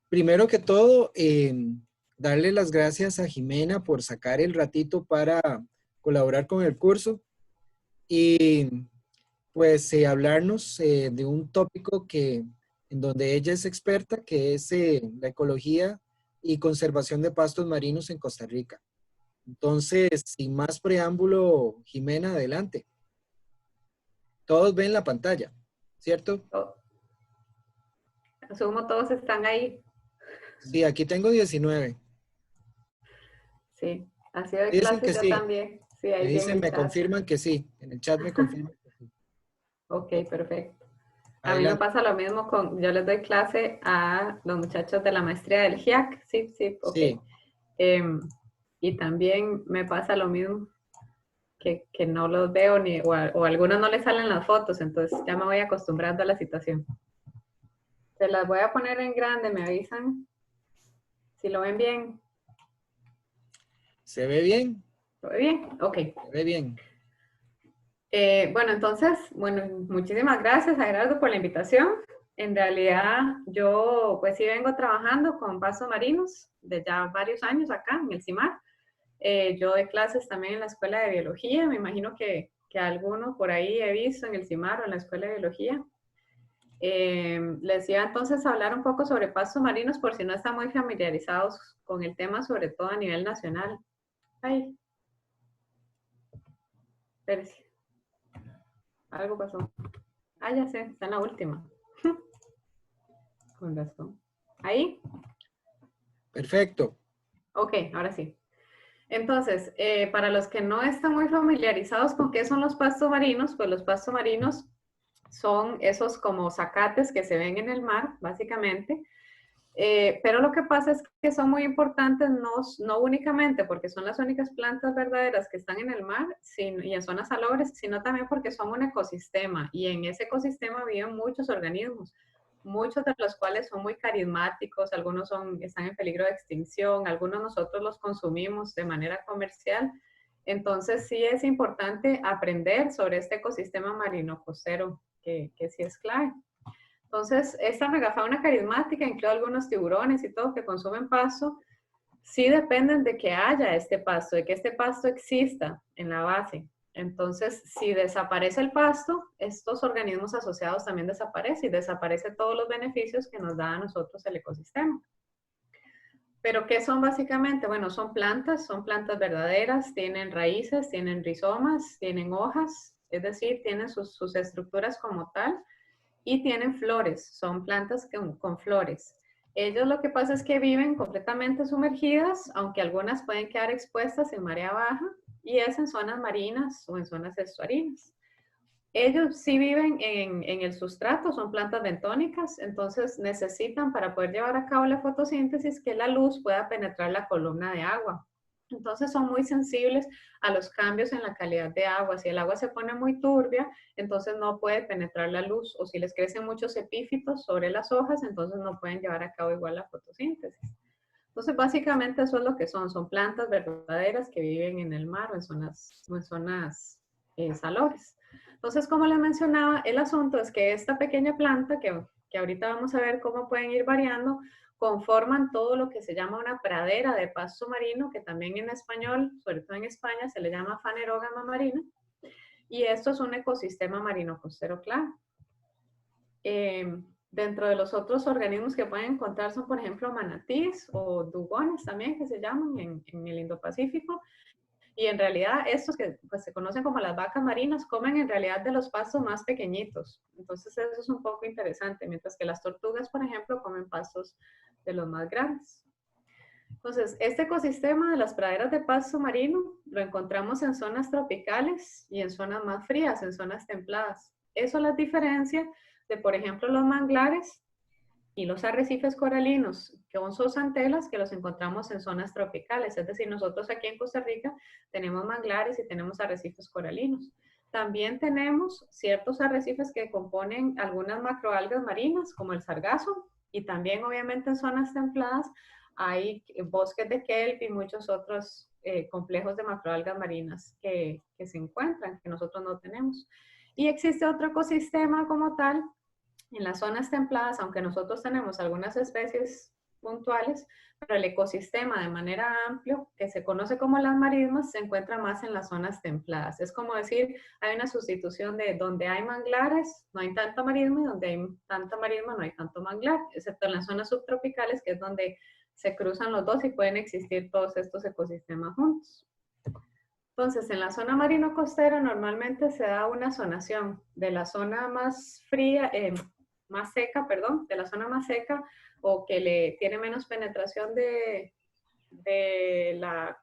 Primero que todo, darle las gracias a Jimena por sacar el ratito para colaborar con el curso y pues hablarnos de un tópico en donde ella es experta, que es la ecología y conservación de pastos marinos en Costa Rica. Entonces, sin más preámbulo, Jimena, adelante. Todos ven la pantalla, ¿cierto? Asumo todos están ahí. Sí, aquí tengo 19. Sí, así de Dicen que clases yo sí. también. Sí, Me ahí vi en dicen, el me chat. confirman que sí. En el chat me confirman que sí. Ok, perfecto. A mí me Adelante. pasa lo mismo yo les doy clase a los muchachos de la maestría del GIAC. Sí, sí, ok. Sí, Em, y también me pasa lo mismo, que no los veo o a algunos no les salen las fotos, entonces ya me voy acostumbrando a la situación. Se las voy a poner en grande, me avisan si lo ven bien. ¿se ve bien? ¿Lo ve bien? Ok. Se ve bien. Bueno, entonces, bueno, muchísimas gracias a Gerardo por la invitación. En realidad, yo pues sí vengo trabajando con pastos marinos de ya varios años acá en el CIMAR. Yo doy clases también en la Escuela de Biología. Me imagino que algunos por ahí he visto en el CIMAR o en la Escuela de Biología. Les iba entonces a hablar un poco sobre pastos marinos por si no están muy familiarizados con el tema, sobre todo a nivel nacional. Ay, espérense, algo pasó. Ah, ya sé, está en la última. Con razón. ¿Ahí? Perfecto. Ok, ahora sí. Entonces, para los que no están muy familiarizados con qué son los pastos marinos, pues los pastos marinos son esos como zacates que se ven en el mar, básicamente. Pero lo que pasa es que son muy importantes, no únicamente porque son las únicas plantas verdaderas que están en el mar y en zonas salobres, sino también porque son un ecosistema y en ese ecosistema viven muchos organismos, muchos de los cuales son muy carismáticos, algunos están en peligro de extinción, algunos nosotros los consumimos de manera comercial. Entonces sí es importante aprender sobre este ecosistema marino costero, que sí es clave. Entonces, esta megafauna carismática incluye algunos tiburones y todo que consumen pasto, sí dependen de que haya este pasto, de que este pasto exista en la base. Entonces, si desaparece el pasto, estos organismos asociados también desaparecen y desaparecen todos los beneficios que nos da a nosotros el ecosistema. Pero, ¿qué son básicamente? Bueno, son plantas verdaderas, tienen raíces, tienen rizomas, tienen hojas, es decir, tienen sus estructuras como tal y tienen flores, son plantas con flores. Ellos lo que pasa es que viven completamente sumergidas, aunque algunas pueden quedar expuestas en marea baja y es en zonas marinas o en zonas estuarinas. Ellos sí viven en el sustrato, son plantas bentónicas, entonces necesitan para poder llevar a cabo la fotosíntesis que la luz pueda penetrar la columna de agua. Entonces son muy sensibles a los cambios en la calidad de agua. Si el agua se pone muy turbia, entonces no puede penetrar la luz. O si les crecen muchos epífitos sobre las hojas, entonces no pueden llevar a cabo igual la fotosíntesis. Entonces básicamente eso es lo que son plantas verdaderas que viven en el mar o en zonas salobres. Entonces, como les mencionaba, el asunto es que esta pequeña planta, que ahorita vamos a ver cómo pueden ir variando, conforman todo lo que se llama una pradera de pasto marino, que también en español, sobre todo en España, se le llama fanerógama marina, y esto es un ecosistema marino costero claro. Dentro de los otros organismos que pueden encontrar son, por ejemplo, manatíes o dugones también, que se llaman en el Indo-Pacífico, y en realidad estos que pues, se conocen como las vacas marinas comen en realidad de los pastos más pequeñitos. Entonces eso es un poco interesante, mientras que las tortugas, por ejemplo, comen pastos de los más grandes. Entonces, este ecosistema de las praderas de pasto marino lo encontramos en zonas tropicales y en zonas más frías, en zonas templadas. Eso las diferencia de, por ejemplo, los manglares y los arrecifes coralinos, que son zooxantelas, que los encontramos en zonas tropicales. Es decir, nosotros aquí en Costa Rica tenemos manglares y tenemos arrecifes coralinos. También tenemos ciertos arrecifes que componen algunas macroalgas marinas, como el sargazo, y también obviamente en zonas templadas hay bosques de kelp y muchos otros complejos de macroalgas marinas que se encuentran, que nosotros no tenemos. Y existe otro ecosistema como tal, En las zonas templadas, aunque nosotros tenemos algunas especies puntuales, pero el ecosistema de manera amplia, que se conoce como las marismas, se encuentra más en las zonas templadas. Es como decir, hay una sustitución de donde hay manglares, no hay tanta marisma, y donde hay tanta marisma, no hay tanto manglar, excepto en las zonas subtropicales, que es donde se cruzan los dos y pueden existir todos estos ecosistemas juntos. Entonces, en la zona marino-costera normalmente se da una zonación de la zona más fría, más seca, perdón, de la zona más seca o que le tiene menos penetración de la,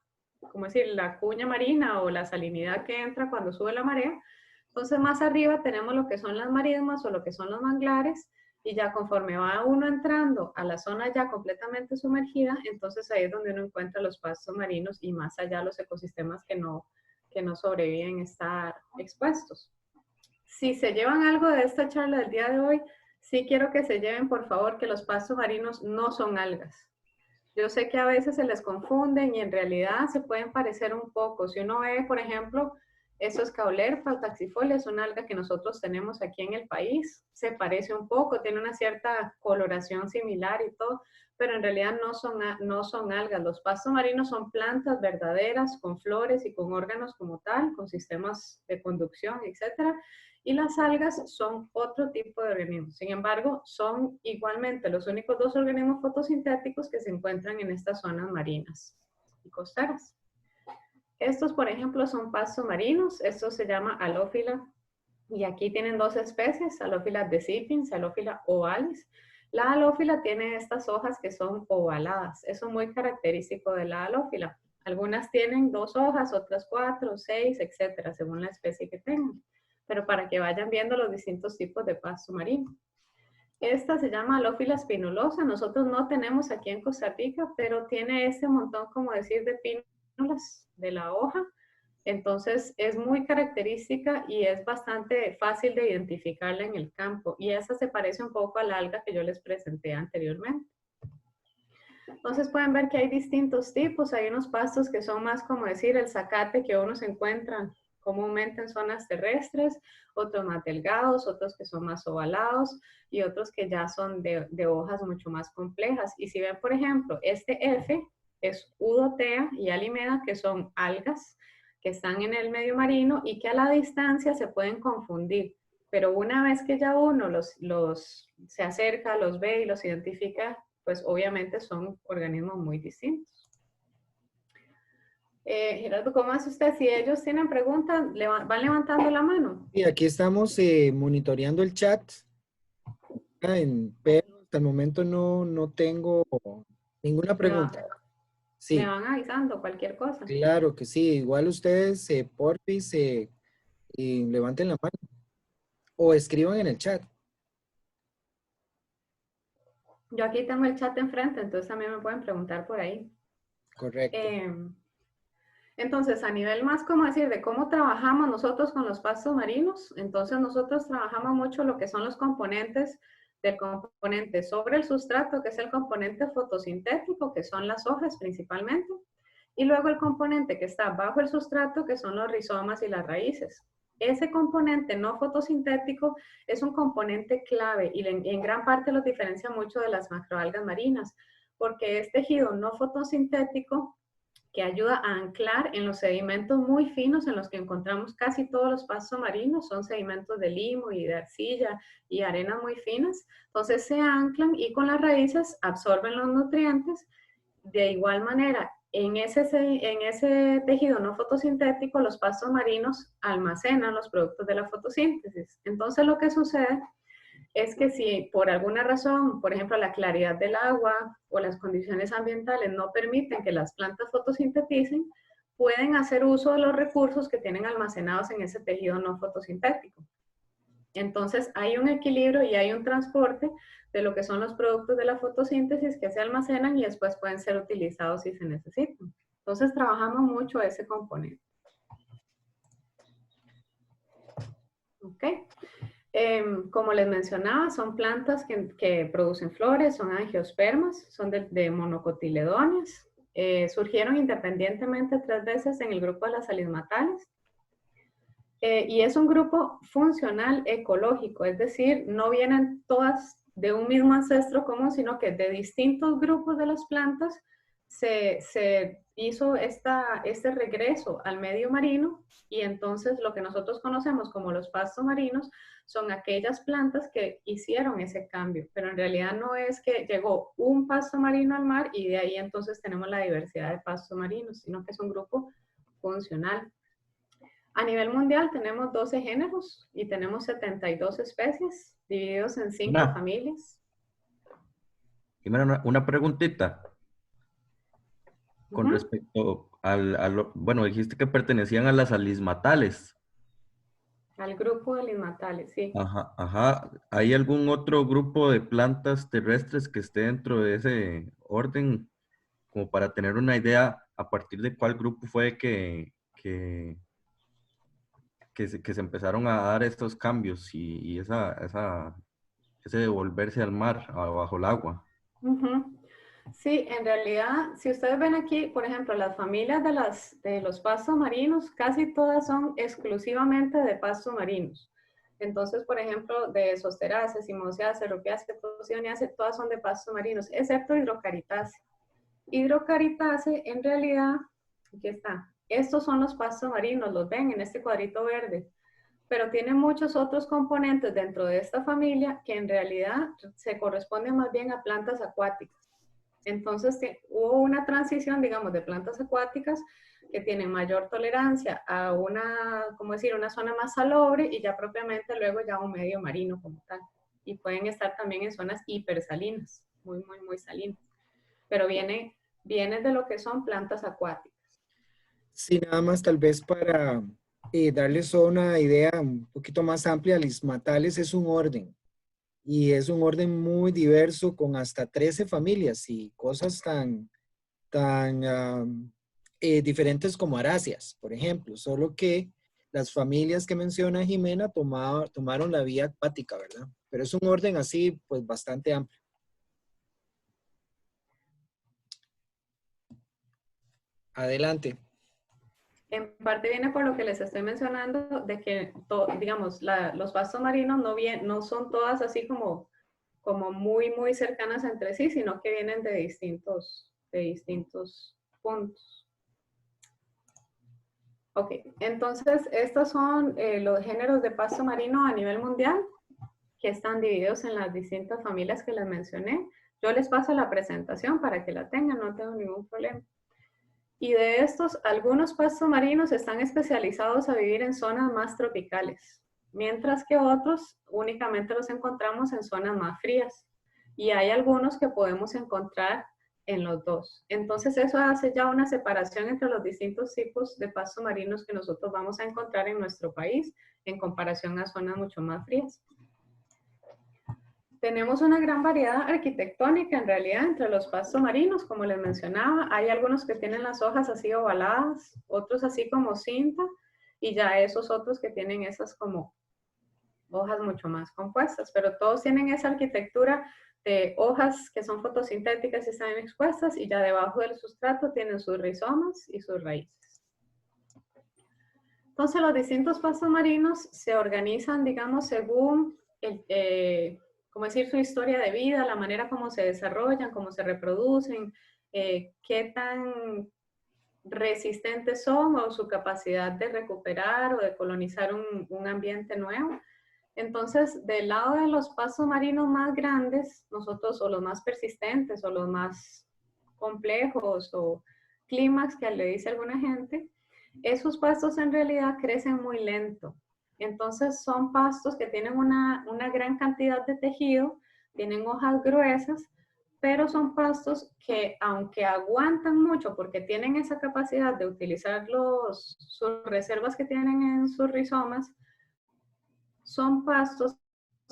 ¿cómo decir?, la cuña marina o la salinidad que entra cuando sube la marea. Entonces, más arriba tenemos lo que son las marismas o lo que son los manglares, y ya conforme va uno entrando a la zona ya completamente sumergida, entonces ahí es donde uno encuentra los pastos marinos y más allá los ecosistemas que no sobreviven estar expuestos. Si se llevan algo de esta charla del día de hoy, sí quiero que se lleven, por favor, que los pastos marinos no son algas. Yo sé que a veces se les confunden y en realidad se pueden parecer un poco. Si uno ve, por ejemplo, esos Caulerpa taxifolia, es una alga que nosotros tenemos aquí en el país, se parece un poco, tiene una cierta coloración similar y todo, pero en realidad no son algas. Los pastos marinos son plantas verdaderas, con flores y con órganos como tal, con sistemas de conducción, etcétera. Y las algas son otro tipo de organismos. Sin embargo, son igualmente los únicos dos organismos fotosintéticos que se encuentran en estas zonas marinas y costeras. Estos, por ejemplo, son pastos marinos. Esto se llama halófila. Y aquí tienen dos especies, halófila decipiens, halófila ovalis. La halófila tiene estas hojas que son ovaladas. Eso es muy característico de la halófila. Algunas tienen 2 hojas, otras 4, 6, etcétera, según la especie que tengan. Pero para que vayan viendo los distintos tipos de pasto marino. Esta se llama halófila espinulosa. Nosotros no tenemos aquí en Costa Rica, pero tiene este montón, como decir, de pínulas de la hoja. Entonces es muy característica y es bastante fácil de identificarla en el campo. Y esa se parece un poco a la alga que yo les presenté anteriormente. Entonces pueden ver que hay distintos tipos. Hay unos pastos que son más, como decir, el zacate que uno se encuentra comúnmente en zonas terrestres, otros más delgados, otros que son más ovalados y otros que ya son de hojas mucho más complejas. Y si ven, por ejemplo, este F es Udotea y Alimeda, que son algas que están en el medio marino y que a la distancia se pueden confundir. Pero una vez que ya uno se acerca, los ve y los identifica, pues obviamente son organismos muy distintos. Gerardo, ¿cómo hace usted? Si ellos tienen preguntas, van levantando la mano. Y aquí estamos monitoreando el chat, pero hasta el momento no tengo ninguna pregunta. Me Sí, van avisando cualquier cosa. claro que sí. Igual ustedes, porfis, levanten la mano o escriban en el chat. Yo aquí tengo el chat enfrente, entonces también me pueden preguntar por ahí. Correcto. Entonces, a nivel más, como decir, de cómo trabajamos nosotros con los pastos marinos, entonces nosotros trabajamos mucho lo que son los componentes del componente sobre el sustrato, que es el componente fotosintético, que son las hojas principalmente, y luego el componente que está bajo el sustrato, que son los rizomas y las raíces. Ese componente no fotosintético es un componente clave y en gran parte los diferencia mucho de las macroalgas marinas, porque es tejido no fotosintético que ayuda a anclar en los sedimentos muy finos en los que encontramos casi todos los pastos marinos, son sedimentos de limo y de arcilla y arenas muy finas, entonces se anclan y con las raíces absorben los nutrientes. De igual manera, en ese tejido no fotosintético, los pastos marinos almacenan los productos de la fotosíntesis. Entonces lo que sucede es que si por alguna razón, por ejemplo, la claridad del agua o las condiciones ambientales no permiten que las plantas fotosinteticen, pueden hacer uso de los recursos que tienen almacenados en ese tejido no fotosintético. Entonces hay un equilibrio y hay un transporte de lo que son los productos de la fotosíntesis que se almacenan y después pueden ser utilizados si se necesitan. Entonces trabajamos mucho ese componente. ¿Ok? Como les mencionaba, son plantas que producen flores, son angiospermas, son de monocotiledóneas. Surgieron independientemente 3 veces en el grupo de las alismatales. Y es un grupo funcional ecológico, es decir, no vienen todas de un mismo ancestro común, sino que de distintos grupos de las plantas se hizo este regreso al medio marino, y entonces lo que nosotros conocemos como los pastos marinos son aquellas plantas que hicieron ese cambio, pero en realidad no es que llegó un pasto marino al mar y de ahí entonces tenemos la diversidad de pastos marinos, sino que es un grupo funcional. A nivel mundial tenemos 12 géneros y tenemos 72 especies divididos en 5 Una, familias. una preguntita con respecto bueno, dijiste que pertenecían a las alismatales. Al grupo de limatales, sí. Ajá, ajá. ¿Hay algún otro grupo de plantas terrestres que esté dentro de ese orden? Como para tener una idea a partir de cuál grupo fue que se empezaron a dar estos cambios y ese devolverse al mar, bajo el agua. Sí, en realidad, si ustedes ven aquí, por ejemplo, las familias de los pastos marinos, casi todas son exclusivamente de pastos marinos. Entonces, por ejemplo, de Zosteraceae, Mimosaceae, Rubiaceae, Posidoniaceae, todas son de pastos marinos, excepto Hydrocaritaceae. Hydrocaritaceae, en realidad, aquí está. Estos son los pastos marinos, los ven en este cuadrito verde, pero tiene muchos otros componentes dentro de esta familia que en realidad se corresponden más bien a plantas acuáticas. Entonces hubo una transición, digamos, de plantas acuáticas que tienen mayor tolerancia a como decir, una zona más salobre y ya propiamente luego ya un medio marino como tal. Y pueden estar también en zonas hipersalinas, muy, muy, muy salinas. Pero vienen de lo que son plantas acuáticas. Sí, nada más tal vez para darles una idea un poquito más amplia, Alismatales es un orden. Y es un orden muy diverso con hasta 13 familias y cosas tan diferentes como aráceas, por ejemplo. Solo que las familias que menciona Jimena tomaron la vía acuática, ¿verdad? Pero es un orden así, pues bastante amplio. Adelante. En parte viene por lo que les estoy mencionando, de que, digamos, los pastos marinos no son todas así como muy, muy cercanas entre sí, sino que vienen de distintos puntos. Ok, entonces estos son los géneros de pasto marino a nivel mundial, que están divididos en las distintas familias que les mencioné. Yo les paso la presentación para que la tengan, no tengo ningún problema. Y de estos, algunos pastos marinos están especializados a vivir en zonas más tropicales, mientras que otros únicamente los encontramos en zonas más frías. Y hay algunos que podemos encontrar en los dos. Entonces eso hace ya una separación entre los distintos tipos de pastos marinos que nosotros vamos a encontrar en nuestro país en comparación a zonas mucho más frías. Tenemos una gran variedad arquitectónica en realidad entre los pastos marinos, como les mencionaba. Hay algunos que tienen las hojas así ovaladas, otros así como cinta, y ya esos otros que tienen esas como hojas mucho más compuestas, pero todos tienen esa arquitectura de hojas que son fotosintéticas y están expuestas, y ya debajo del sustrato tienen sus rizomas y sus raíces. Entonces los distintos pastos marinos se organizan, digamos, según como decir, su historia de vida, la manera como se desarrollan, cómo se reproducen, qué tan resistentes son o su capacidad de recuperar o de colonizar un ambiente nuevo. Entonces, del lado de los pastos marinos más grandes, nosotros, o los más persistentes, o los más complejos, o clímax que le dice alguna gente, esos pastos en realidad crecen muy lento. Entonces son pastos que tienen una gran cantidad de tejido, tienen hojas gruesas, pero son pastos que, aunque aguantan mucho porque tienen esa capacidad de utilizar sus reservas que tienen en sus rizomas, son pastos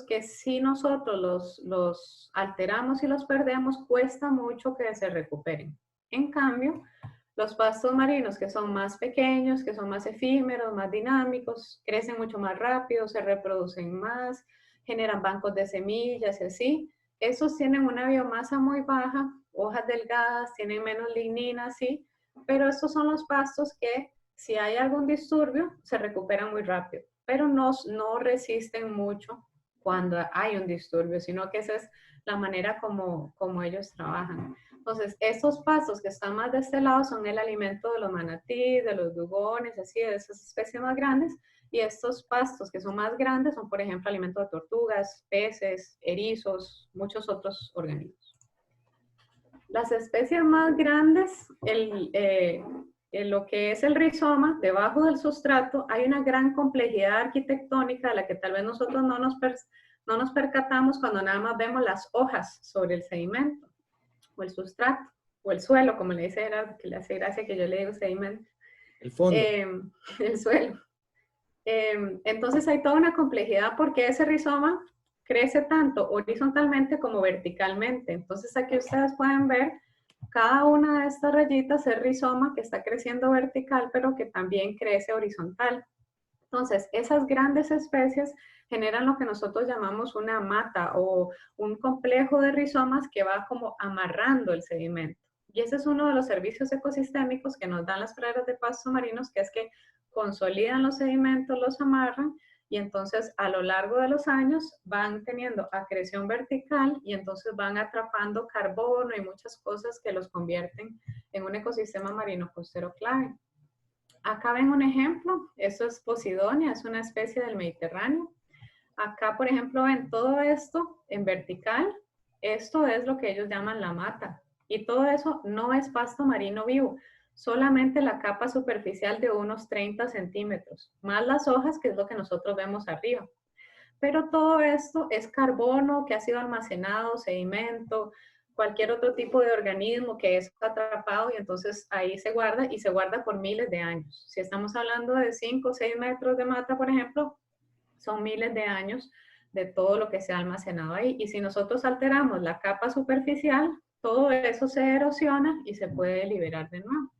que si nosotros los alteramos y los perdemos, cuesta mucho que se recuperen. En cambio, los pastos marinos que son más pequeños, que son más efímeros, más dinámicos, crecen mucho más rápido, se reproducen más, generan bancos de semillas y así. Esos tienen una biomasa muy baja, hojas delgadas, tienen menos lignina, sí, pero estos son los pastos que si hay algún disturbio, se recuperan muy rápido, pero no resisten mucho cuando hay un disturbio, sino que esa es la manera como ellos trabajan. Entonces, estos pastos que están más de este lado son el alimento de los manatíes, de los dugones, así, de esas especies más grandes, y estos pastos que son más grandes son, por ejemplo, alimento de tortugas, peces, erizos, muchos otros organismos. Las especies más grandes, lo que es el rizoma, debajo del sustrato, hay una gran complejidad arquitectónica de la que tal vez nosotros no nos percatamos cuando nada más vemos las hojas sobre el sedimento, o el sustrato, o el suelo, como le dice Gerardo, que le hace gracia que yo le digo sedimento. El fondo. El suelo. Entonces hay toda una complejidad porque ese rizoma crece tanto horizontalmente como verticalmente. Entonces aquí ustedes pueden ver cada una de estas rayitas es rizoma que está creciendo vertical, pero que también crece horizontal. Entonces, esas grandes especies generan lo que nosotros llamamos una mata o un complejo de rizomas que va como amarrando el sedimento. Y ese es uno de los servicios ecosistémicos que nos dan las praderas de pastos marinos, que es que consolidan los sedimentos, los amarran, y entonces a lo largo de los años van teniendo acreción vertical y entonces van atrapando carbono y muchas cosas que los convierten en un ecosistema marino costero clave. Acá ven un ejemplo, esto es Posidonia, es una especie del Mediterráneo. Acá, por ejemplo, ven todo esto en vertical, esto es lo que ellos llaman la mata. Y todo eso no es pasto marino vivo, solamente la capa superficial de unos 30 centímetros, más las hojas, que es lo que nosotros vemos arriba. Pero todo esto es carbono que ha sido almacenado, sedimento, cualquier otro tipo de organismo que es atrapado y entonces ahí se guarda y se guarda por miles de años. Si estamos hablando de 5 o 6 metros de mata, por ejemplo, son miles de años de todo lo que se ha almacenado ahí. Y si nosotros alteramos la capa superficial, todo eso se erosiona y se puede liberar de nuevo.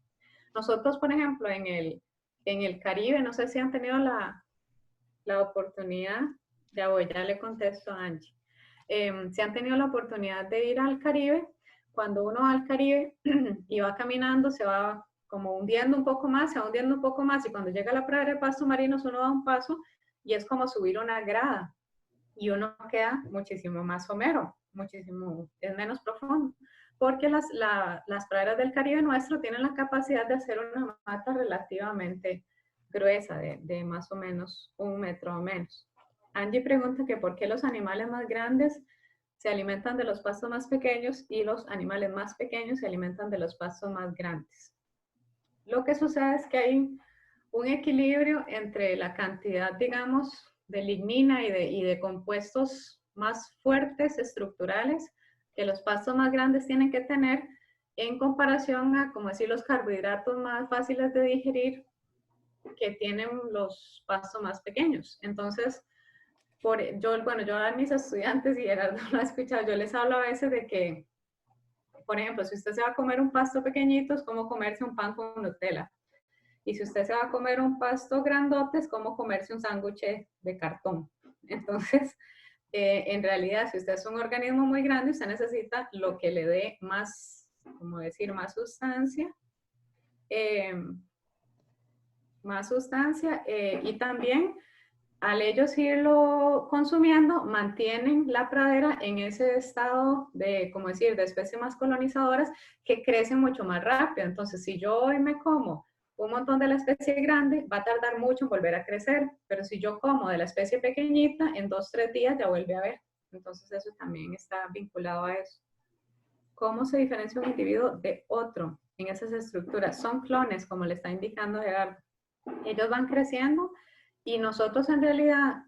Nosotros, por ejemplo, en el Caribe, no sé si han tenido la oportunidad, ya le contesto a Angie. Si han tenido la oportunidad de ir al Caribe, cuando uno va al Caribe y va caminando, se va como hundiendo un poco más, se va hundiendo un poco más, y cuando llega a la pradera de pastos marinos, uno da un paso y es como subir una grada, y uno queda muchísimo más somero, es menos profundo, porque las praderas del Caribe nuestro tienen la capacidad de hacer una mata relativamente gruesa, de más o menos 1 metro o menos. Angie pregunta que por qué los animales más grandes se alimentan de los pastos más pequeños y los animales más pequeños se alimentan de los pastos más grandes. Lo que sucede es que hay un equilibrio entre la cantidad, digamos, de lignina y de compuestos más fuertes, estructurales, que los pastos más grandes tienen que tener en comparación a, como decir, los carbohidratos más fáciles de digerir que tienen los pastos más pequeños. Entonces, yo a mis estudiantes, y Gerardo lo ha escuchado, yo les hablo a veces de que, por ejemplo, si usted se va a comer un pasto pequeñito, es como comerse un pan con Nutella. Y si usted se va a comer un pasto grandote, es como comerse un sándwich de cartón. Entonces, en realidad, si usted es un organismo muy grande, usted necesita lo que le dé más, como decir, más sustancia. Y también al ellos irlo consumiendo, mantienen la pradera en ese estado de, como decir, de especies más colonizadoras que crecen mucho más rápido. Entonces, si yo hoy me como un montón de la especie grande, va a tardar mucho en volver a crecer, pero si yo como de la especie pequeñita, en 2 o 3 días ya vuelve a ver. Entonces, eso también está vinculado a eso. ¿Cómo se diferencia un individuo de otro en esas estructuras? Son clones, como le está indicando Gerardo. Ellos van creciendo y nosotros en realidad,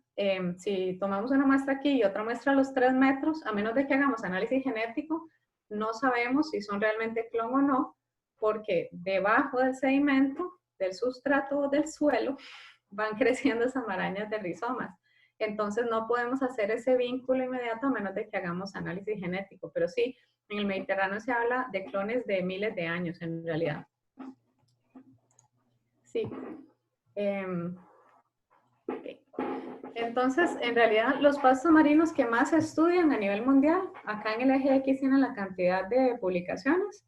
si tomamos una muestra aquí y otra muestra a los 3 metros, a menos de que hagamos análisis genético, no sabemos si son realmente clon o no, porque debajo del sedimento, del sustrato o del suelo, van creciendo esas marañas de rizomas. Entonces no podemos hacer ese vínculo inmediato a menos de que hagamos análisis genético, pero sí, en el Mediterráneo se habla de clones de miles de años en realidad. Sí. Okay. Entonces, en realidad, los pastos marinos que más se estudian a nivel mundial, acá en el eje X tienen la cantidad de publicaciones.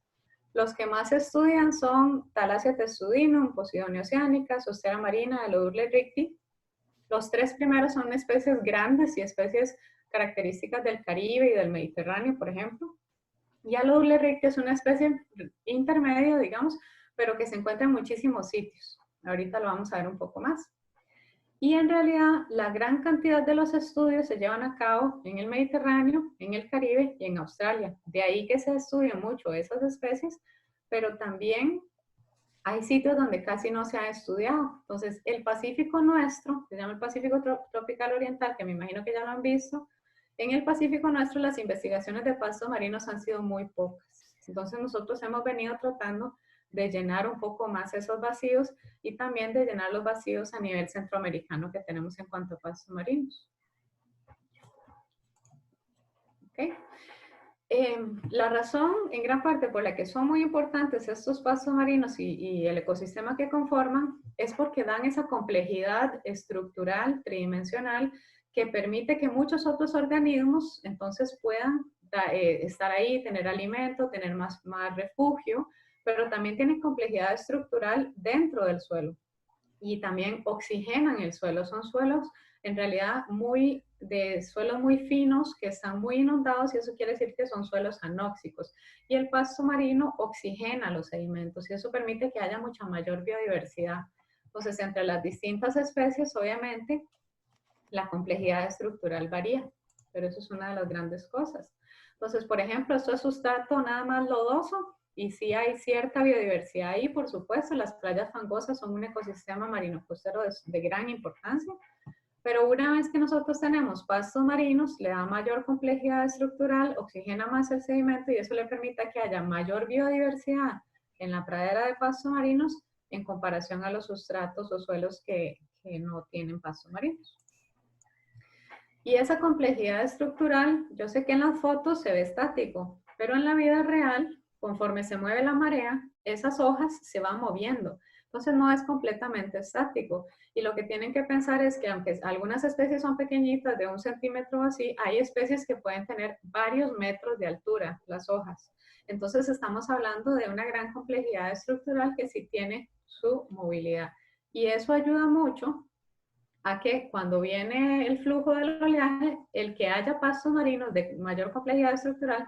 Los que más se estudian son Thalassia testudinum, Posidonia oceanica, Zostera marina, Alodurle ricti. Los tres primeros son especies grandes y especies características del Caribe y del Mediterráneo, por ejemplo. Y Alodurle ricti es una especie intermedia, digamos, pero que se encuentra en muchísimos sitios. Ahorita lo vamos a ver un poco más. Y en realidad, la gran cantidad de los estudios se llevan a cabo en el Mediterráneo, en el Caribe y en Australia. De ahí que se estudian mucho esas especies, pero también hay sitios donde casi no se ha estudiado. Entonces, el Pacífico nuestro, se llama el Pacífico Tropical Oriental, que me imagino que ya lo han visto. En el Pacífico nuestro, las investigaciones de pastos marinos han sido muy pocas. Entonces, nosotros hemos venido tratando de llenar un poco más esos vacíos y también de llenar los vacíos a nivel centroamericano que tenemos en cuanto a pastos marinos. ¿Okay? La razón, en gran parte, por la que son muy importantes estos pastos marinos y el ecosistema que conforman, es porque dan esa complejidad estructural, tridimensional, que permite que muchos otros organismos entonces puedan estar ahí, tener alimento, tener más refugio, pero también tienen complejidad estructural dentro del suelo y también oxigenan el suelo. Son suelos en realidad de suelos muy finos que están muy inundados y eso quiere decir que son suelos anóxicos. Y el pasto marino oxigena los sedimentos y eso permite que haya mucha mayor biodiversidad. Entonces, entre las distintas especies, obviamente, la complejidad estructural varía, pero eso es una de las grandes cosas. Entonces, por ejemplo, esto es sustrato nada más lodoso, y sí hay cierta biodiversidad ahí, por supuesto. Las playas fangosas son un ecosistema marino costero de gran importancia, pero una vez que nosotros tenemos pastos marinos, le da mayor complejidad estructural, oxigena más el sedimento y eso le permite que haya mayor biodiversidad en la pradera de pastos marinos en comparación a los sustratos o suelos que no tienen pastos marinos. Y esa complejidad estructural, yo sé que en las fotos se ve estático, pero en la vida real, conforme se mueve la marea, esas hojas se van moviendo. Entonces no es completamente estático. Y lo que tienen que pensar es que aunque algunas especies son pequeñitas, de 1 centímetro o así, hay especies que pueden tener varios metros de altura, las hojas. Entonces estamos hablando de una gran complejidad estructural que sí tiene su movilidad. Y eso ayuda mucho a que cuando viene el flujo del oleaje, el que haya pastos marinos de mayor complejidad estructural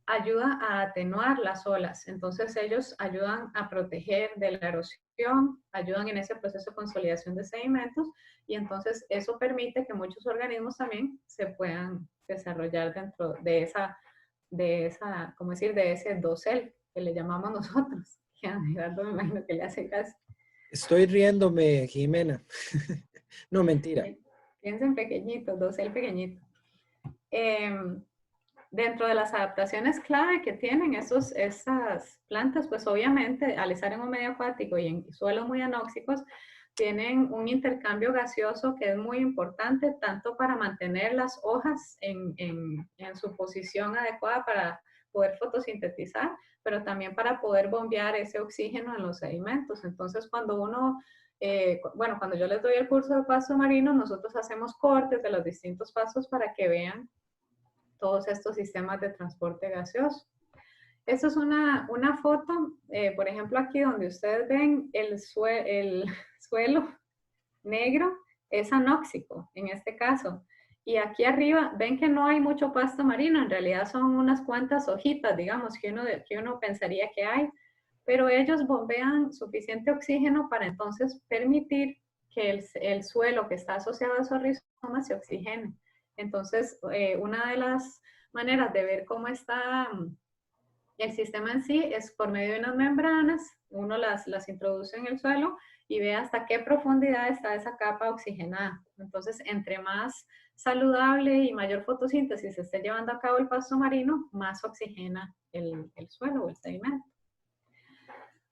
ayuda a atenuar las olas. Entonces ellos ayudan a proteger de la erosión, ayudan en ese proceso de consolidación de sedimentos y entonces eso permite que muchos organismos también se puedan desarrollar dentro de ¿cómo decir? De ese dosel que le llamamos nosotros. Que a Gerardo me imagino que le hace caso. Estoy riéndome, Jimena. No, mentira. Piensen pequeñitos, dosel pequeñito. Dentro de las adaptaciones clave que tienen esas plantas, pues obviamente al estar en un medio acuático y en suelos muy anóxicos, tienen un intercambio gaseoso que es muy importante, tanto para mantener las hojas en su posición adecuada para poder fotosintetizar, pero también para poder bombear ese oxígeno en los sedimentos. Entonces, cuando cuando yo les doy el curso de pasto marino, nosotros hacemos cortes de los distintos pastos para que vean todos estos sistemas de transporte gaseoso. Esto es una foto, por ejemplo, aquí donde ustedes ven el suelo negro, es anóxico en este caso. Y aquí arriba ven que no hay mucho pasto marino, en realidad son unas cuantas hojitas, digamos, que uno pensaría que hay, pero ellos bombean suficiente oxígeno para entonces permitir que el suelo que está asociado a esos rizomas se oxigene. Entonces, una de las maneras de ver cómo está el sistema en sí es por medio de unas membranas, uno las introduce en el suelo y ve hasta qué profundidad está esa capa oxigenada. Entonces, entre más saludable y mayor fotosíntesis se esté llevando a cabo el pasto marino, más oxigena el suelo o el sedimento.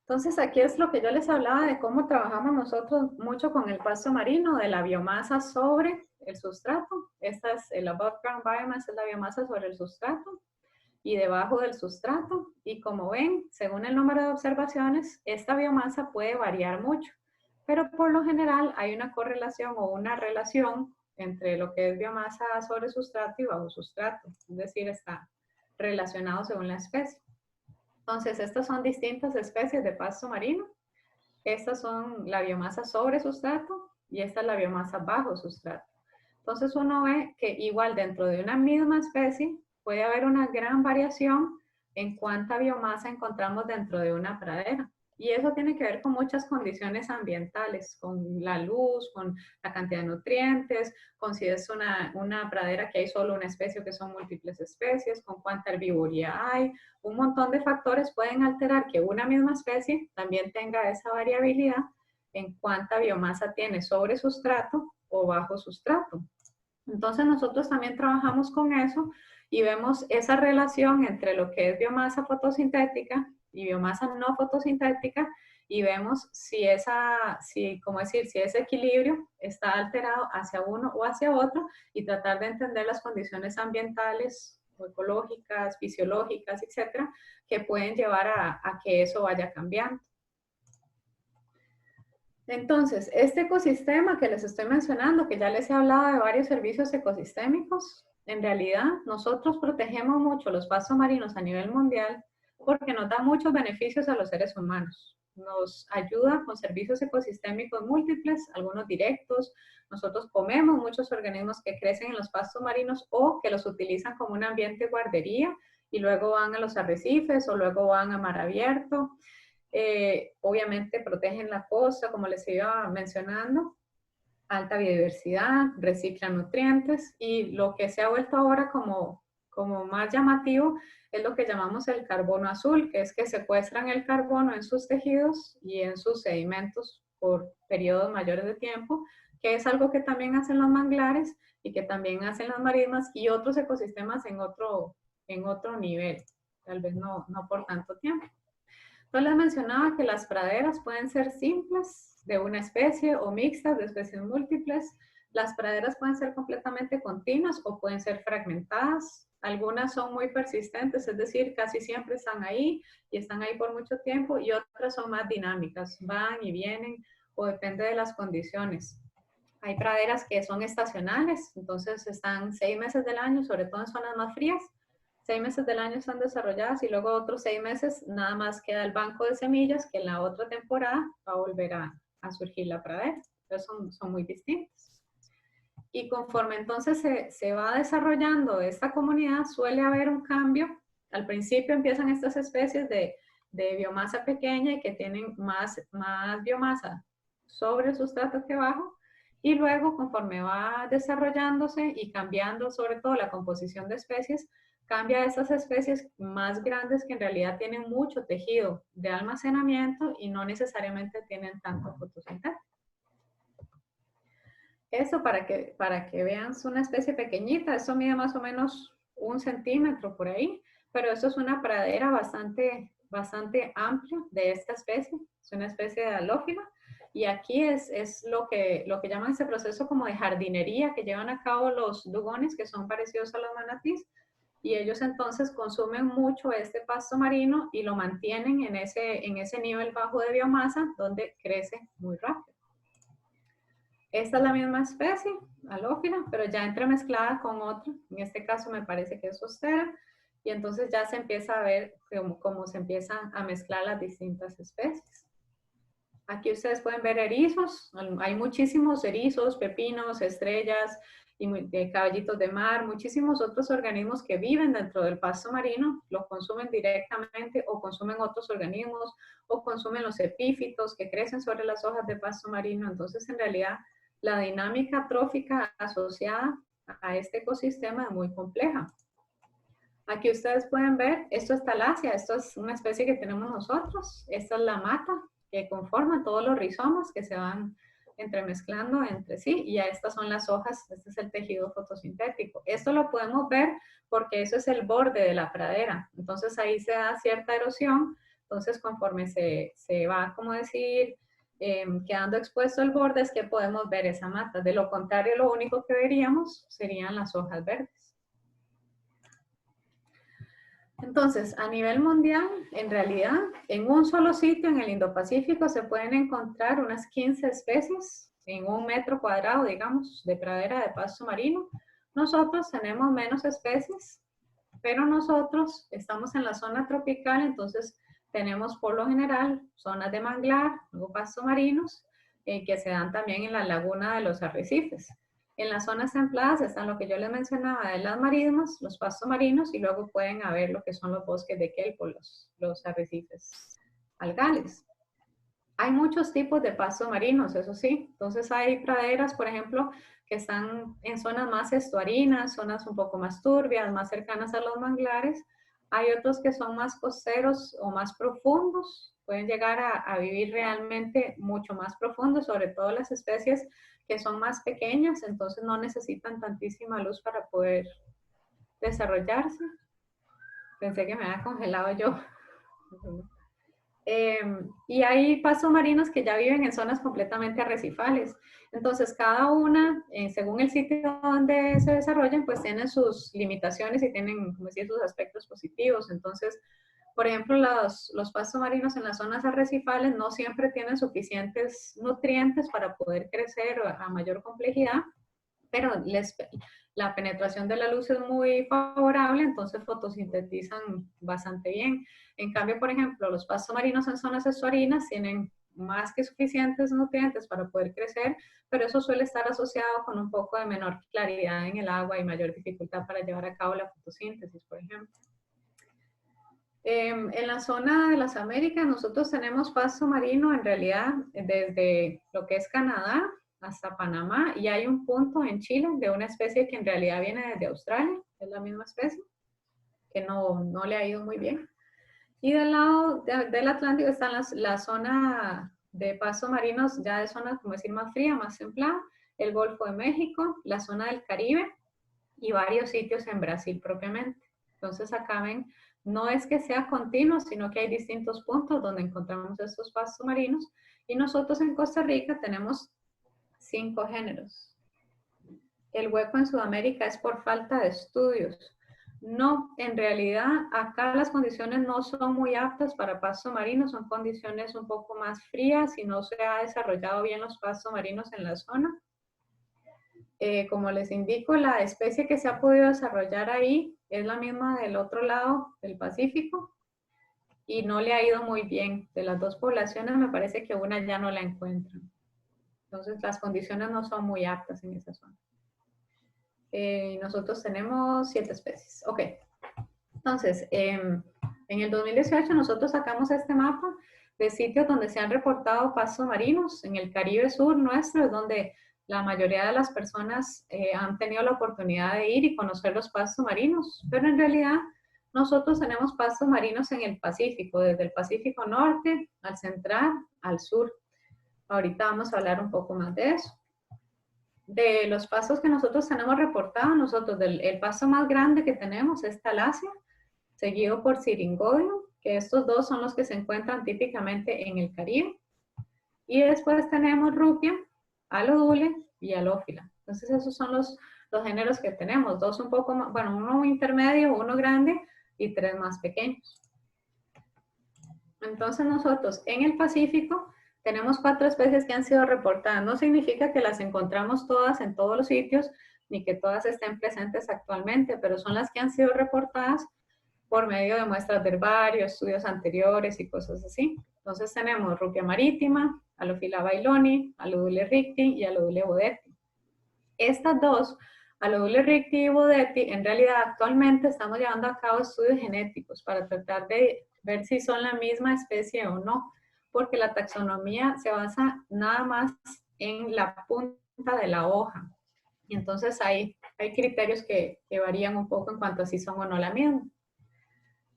Entonces, aquí es lo que yo les hablaba de cómo trabajamos nosotros mucho con el pasto marino, de la biomasa sobre el sustrato. Esta es el above ground biomass, es la biomasa sobre el sustrato y debajo del sustrato. Y como ven, según el número de observaciones, esta biomasa puede variar mucho, pero por lo general hay una correlación o una relación entre lo que es biomasa sobre sustrato y bajo sustrato, es decir, está relacionado según la especie. Entonces, estas son distintas especies de pasto marino. Estas son la biomasa sobre sustrato y esta es la biomasa bajo sustrato. Entonces, uno ve que igual dentro de una misma especie puede haber una gran variación en cuánta biomasa encontramos dentro de una pradera. Y eso tiene que ver con muchas condiciones ambientales, con la luz, con la cantidad de nutrientes, con si es una pradera que hay solo una especie o que son múltiples especies, con cuánta herbivoría hay. Un montón de factores pueden alterar que una misma especie también tenga esa variabilidad en cuánta biomasa tiene sobre sustrato o bajo sustrato. Entonces nosotros también trabajamos con eso y vemos esa relación entre lo que es biomasa fotosintética y biomasa no fotosintética y vemos si si ese equilibrio está alterado hacia uno o hacia otro y tratar de entender las condiciones ambientales, ecológicas, fisiológicas, etcétera, que pueden llevar a que eso vaya cambiando. Entonces, este ecosistema que les estoy mencionando, que ya les he hablado de varios servicios ecosistémicos, en realidad nosotros protegemos mucho los pastos marinos a nivel mundial porque nos da muchos beneficios a los seres humanos. Nos ayuda con servicios ecosistémicos múltiples, algunos directos. Nosotros comemos muchos organismos que crecen en los pastos marinos o que los utilizan como un ambiente guardería y luego van a los arrecifes o luego van a mar abierto. Obviamente protegen la costa, como les iba mencionando, alta biodiversidad, reciclan nutrientes y lo que se ha vuelto ahora como más llamativo es lo que llamamos el carbono azul, que es que secuestran el carbono en sus tejidos y en sus sedimentos por periodos mayores de tiempo, que es algo que también hacen los manglares y que también hacen las marismas y otros ecosistemas en otro nivel, tal vez no por tanto tiempo. Entonces les mencionaba que las praderas pueden ser simples de una especie o mixtas de especies múltiples. Las praderas pueden ser completamente continuas o pueden ser fragmentadas. Algunas son muy persistentes, es decir, casi siempre están ahí y están ahí por mucho tiempo y otras son más dinámicas, van y vienen o depende de las condiciones. Hay praderas que son estacionales, entonces están 6 meses del año, sobre todo en zonas más frías. 6 meses del año están desarrolladas y luego otros 6 meses nada más queda el banco de semillas que en la otra temporada va a volver a surgir la pradera. Entonces son muy distintas. Y conforme entonces se va desarrollando esta comunidad, suele haber un cambio. Al principio empiezan estas especies de biomasa pequeña y que tienen más biomasa sobre el sustrato que bajo. Y luego, conforme va desarrollándose y cambiando sobre todo la composición de especies, cambia a esas especies más grandes que en realidad tienen mucho tejido de almacenamiento y no necesariamente tienen tanto fotosintético. Eso para que vean, es una especie pequeñita, eso mide más o menos 1 centímetro por ahí, pero eso es una pradera bastante amplia de esta especie, es una especie de halófila. Y aquí es lo que llaman ese proceso como de jardinería que llevan a cabo los dugones, que son parecidos a los manatís, y ellos entonces consumen mucho este pasto marino y lo mantienen en ese nivel bajo de biomasa donde crece muy rápido. Esta es la misma especie, halófila, pero ya entremezclada con otra, en este caso me parece que es Zostera, y entonces ya se empieza a ver cómo se empiezan a mezclar las distintas especies. Aquí ustedes pueden ver erizos, hay muchísimos erizos, pepinos, estrellas, y caballitos de mar, muchísimos otros organismos que viven dentro del pasto marino, lo consumen directamente o consumen otros organismos o consumen los epífitos que crecen sobre las hojas de pasto marino. Entonces, en realidad, la dinámica trófica asociada a este ecosistema es muy compleja. Aquí ustedes pueden ver, esto es talasia, esto es una especie que tenemos nosotros, esta es la mata que conforma todos los rizomas que se van entremezclando entre sí y estas son las hojas, este es el tejido fotosintético. Esto lo podemos ver porque eso es el borde de la pradera, entonces ahí se da cierta erosión, entonces conforme se va, como decir, quedando expuesto el borde es que podemos ver esa mata. De lo contrario, lo único que veríamos serían las hojas verdes. Entonces, a nivel mundial, en realidad, en un solo sitio en el Indo-Pacífico se pueden encontrar unas 15 especies en 1 metro cuadrado, digamos, de pradera de pasto marino. Nosotros tenemos menos especies, Pero nosotros estamos en la zona tropical, entonces tenemos por lo general zonas de manglar, luego pastos marinos, que se dan también en la laguna de los arrecifes. En las zonas templadas están lo que yo les mencionaba de las marismas, los pastos marinos, y luego pueden haber lo que son los bosques de kelpo, los arrecifes algales. Hay muchos tipos de pastos marinos, eso sí. Entonces hay praderas, por ejemplo, que están en zonas más estuarinas, zonas un poco más turbias, más cercanas a los manglares. Hay otros que son más costeros o más profundos, pueden llegar a vivir realmente mucho más profundo, sobre todo las especies que son más pequeñas, entonces no necesitan tantísima luz para poder desarrollarse. Pensé que me había congelado yo. Y hay pastos marinos que ya viven en zonas completamente arrecifales. Entonces, cada una, según el sitio donde se desarrollan, pues tienen sus limitaciones y tienen, como decir, sus aspectos positivos. Entonces, por ejemplo, los pastos marinos en las zonas arrecifales no siempre tienen suficientes nutrientes para poder crecer a mayor complejidad, pero la penetración de la luz es muy favorable, entonces fotosintetizan bastante bien. En cambio, por ejemplo, los pastos marinos en zonas estuarinas tienen más que suficientes nutrientes para poder crecer, pero eso suele estar asociado con un poco de menor claridad en el agua y mayor dificultad para llevar a cabo la fotosíntesis, por ejemplo. En la zona de las Américas nosotros tenemos pasto marino en realidad desde lo que es Canadá hasta Panamá, y hay un punto en Chile de una especie que en realidad viene desde Australia, es la misma especie, que no le ha ido muy bien. Y del lado del Atlántico está la zona de pastos marinos, ya de zona, como decir, más fría, más templada, el Golfo de México, la zona del Caribe y varios sitios en Brasil propiamente. Entonces acá ven, no es que sea continuo, sino que hay distintos puntos donde encontramos estos pastos marinos, y nosotros en Costa Rica tenemos 5 géneros. El hueco en Sudamérica es por falta de estudios. No, en realidad acá las condiciones no son muy aptas para pasto marino, son condiciones un poco más frías y no se ha desarrollado bien los pastos marinos en la zona. Como les indico, la especie que se ha podido desarrollar ahí es la misma del otro lado del Pacífico y no le ha ido muy bien. De las dos poblaciones me parece que una ya no la encuentran. Entonces las condiciones no son muy aptas en esa zona. Nosotros tenemos 7 especies. Ok. Entonces, en el 2018 nosotros sacamos este mapa de sitios donde se han reportado pastos marinos. En el Caribe Sur nuestro es donde la mayoría de las personas han tenido la oportunidad de ir y conocer los pastos marinos, pero en realidad nosotros tenemos pastos marinos en el Pacífico, desde el Pacífico Norte al Central, al Sur. Ahorita vamos a hablar un poco más de eso. De los pastos que nosotros tenemos reportados, nosotros el pasto más grande que tenemos es Talasia, seguido por Syringodium, que estos dos son los que se encuentran típicamente en el Caribe. Y después tenemos Rupia, Alodule y Alófila. Entonces esos son los géneros que tenemos, dos un poco más, bueno, uno intermedio, uno grande y 3 más pequeños. Entonces nosotros en el Pacífico tenemos 4 especies que han sido reportadas. No significa que las encontramos todas en todos los sitios, ni que todas estén presentes actualmente, pero son las que han sido reportadas por medio de muestras de herbario, estudios anteriores y cosas así. Entonces tenemos Rupia maritima, Alófila bailoni, Alodule ricti y Alodule bodetti. Estas dos, Alodule ricti y bodetti, en realidad actualmente estamos llevando a cabo estudios genéticos para tratar de ver si son la misma especie o no, porque la taxonomía se basa nada más en la punta de la hoja. Y entonces hay criterios que varían un poco en cuanto a si son o no la misma.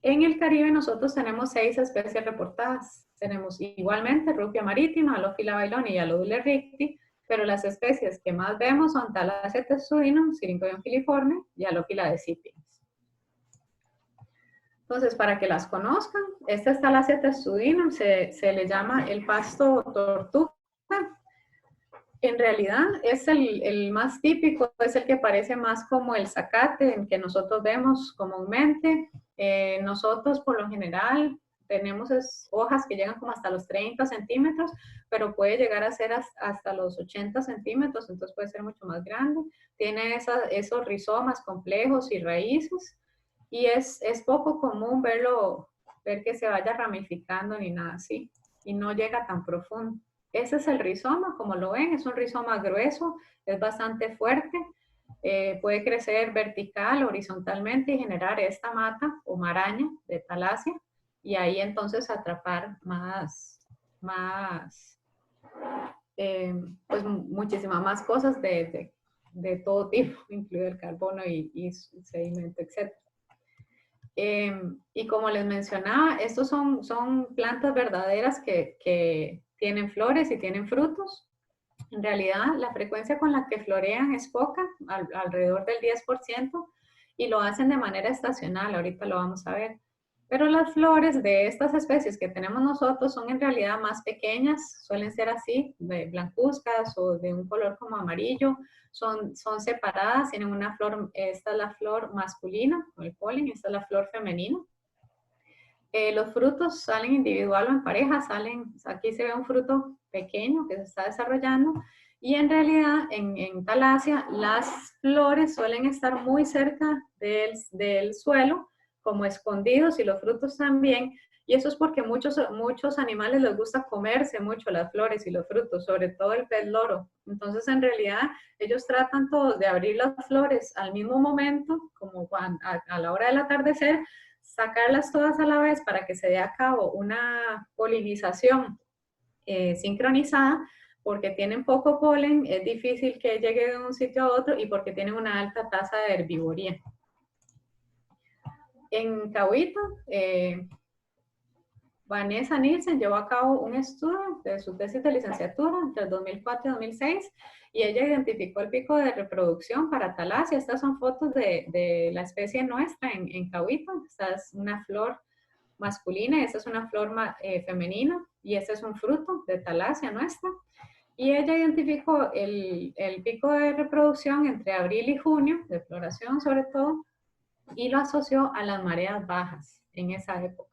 En el Caribe nosotros tenemos 6 especies reportadas. Tenemos igualmente Rupia maritima, Alófila bailoni y Alodule ricti, pero las especies que más vemos son Talasia testudinum, Syringodium filiforme y Alófila decipiens. Entonces, para que las conozcan, esta es Talasia testudinum, se le llama el pasto tortuga. En realidad es el más típico, es el que parece más como el zacate, el que nosotros vemos comúnmente. Nosotros por lo general tenemos hojas que llegan como hasta los 30 centímetros, pero puede llegar a ser hasta los 80 centímetros, entonces puede ser mucho más grande. Tiene esos rizomas complejos y raíces. y es poco común ver que se vaya ramificando ni nada así, y no llega tan profundo. Ese es el rizoma, como lo ven, es un rizoma grueso, es bastante fuerte, puede crecer vertical, horizontalmente y generar esta mata o maraña de talasia, y ahí entonces atrapar pues muchísimas más cosas de todo tipo, incluido el carbono y sedimento, etc. Y como les mencionaba, estos son plantas verdaderas que tienen flores y tienen frutos. En realidad, la frecuencia con la que florean es poca, alrededor del 10%, y lo hacen de manera estacional, ahorita lo vamos a ver. Pero las flores de estas especies que tenemos nosotros son en realidad más pequeñas, suelen ser así, de blancuzcas o de un color como amarillo, son separadas, tienen una flor, esta es la flor masculina, el polen, esta es la flor femenina. Los frutos salen individual o en pareja, aquí se ve un fruto pequeño que se está desarrollando, y en realidad en talasia las flores suelen estar muy cerca del suelo, como escondidos, y los frutos también, y eso es porque muchos animales les gusta comerse mucho las flores y los frutos, sobre todo el pez loro. Entonces en realidad ellos tratan todos de abrir las flores al mismo momento, como a la hora del atardecer, sacarlas todas a la vez para que se dé a cabo una polinización sincronizada, porque tienen poco polen, es difícil que llegue de un sitio a otro y porque tienen una alta tasa de herbivoría. En Cahuita, Vanessa Nielsen llevó a cabo un estudio de su tesis de licenciatura entre el 2004 y 2006, y ella identificó el pico de reproducción para talasia. Estas son fotos de la especie nuestra en Cahuita. Esta es una flor masculina, esta es una flor femenina, y este es un fruto de talasia nuestra. Y ella identificó el pico de reproducción entre abril y junio, de floración sobre todo, y lo asoció a las mareas bajas en esa época.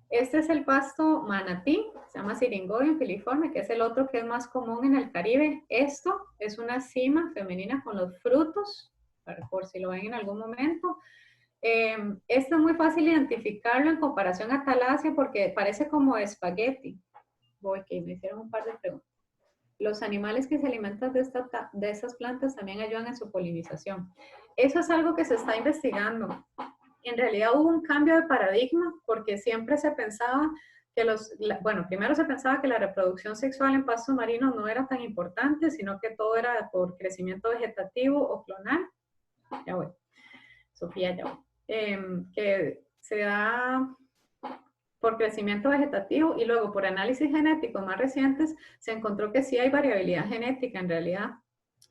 Este es el pasto manatí, se llama Syringodium filiforme, que es el otro que es más común en el Caribe. Esto es una cima femenina con los frutos, por si lo ven en algún momento. Esto es muy fácil identificarlo en comparación a talasia porque parece como espagueti. Que me hicieron un par de preguntas. Los animales que se alimentan de estas plantas también ayudan en su polinización. Eso es algo que se está investigando. En realidad hubo un cambio de paradigma porque siempre se pensaba que primero se pensaba que la reproducción sexual en pastos marinos no era tan importante, sino que todo era por crecimiento vegetativo o clonal. Ya voy. Sofía, ya voy. Que se da por crecimiento vegetativo, y luego por análisis genéticos más recientes se encontró que sí hay variabilidad genética en realidad,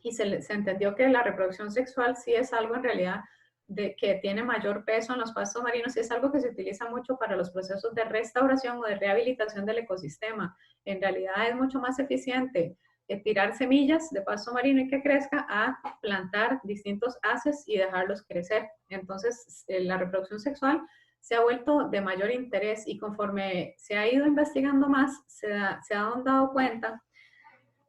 y se entendió que la reproducción sexual sí es algo en realidad que tiene mayor peso en los pastos marinos, y es algo que se utiliza mucho para los procesos de restauración o de rehabilitación del ecosistema. En realidad es mucho más eficiente tirar semillas de pasto marino y que crezca a plantar distintos haces y dejarlos crecer. Entonces la reproducción sexual se ha vuelto de mayor interés, y conforme se ha ido investigando más, se han dado cuenta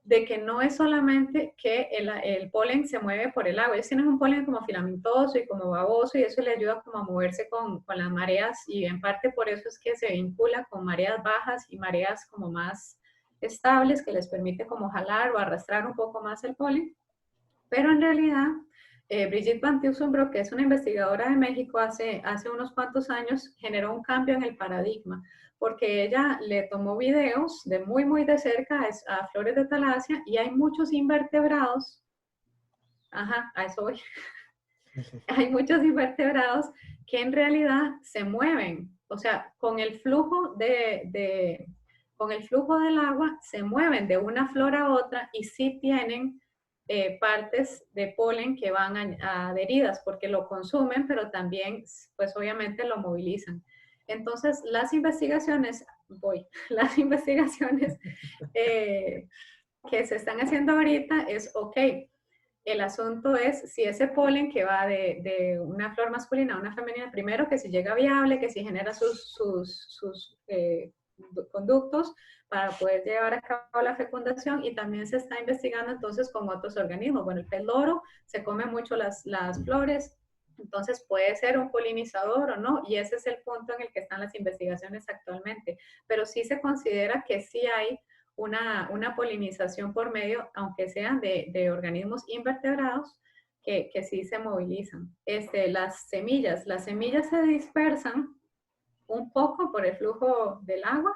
de que no es solamente que el polen se mueve por el agua. Ellos tienen un polen como filamentoso y como baboso, y eso le ayuda como a moverse con las mareas, y en parte por eso es que se vincula con mareas bajas y mareas como más estables, que les permite como jalar o arrastrar un poco más el polen. Pero en realidad, Brigitte Van Tuysenbroek, que es una investigadora de México, hace unos cuantos años generó un cambio en el paradigma, porque ella le tomó videos de muy de cerca a flores de talasia, y hay muchos invertebrados, a eso voy, hay muchos invertebrados que en realidad se mueven, o sea, con el flujo con el flujo del agua se mueven de una flor a otra, y sí tienen partes de polen que van adheridas porque lo consumen, pero también pues obviamente lo movilizan. Entonces las investigaciones que se están haciendo ahorita es, ok, el asunto es si ese polen que va de una flor masculina a una femenina, primero que si llega viable, que si genera sus conductos para poder llevar a cabo la fecundación, y también se está investigando entonces con otros organismos. Bueno, el pez loro se come mucho las flores, Entonces puede ser un polinizador o no, y ese es el punto en el que están las investigaciones actualmente. Pero sí se considera que sí hay una polinización por medio, aunque sean de organismos invertebrados, que sí se movilizan. Las semillas se dispersan un poco por el flujo del agua,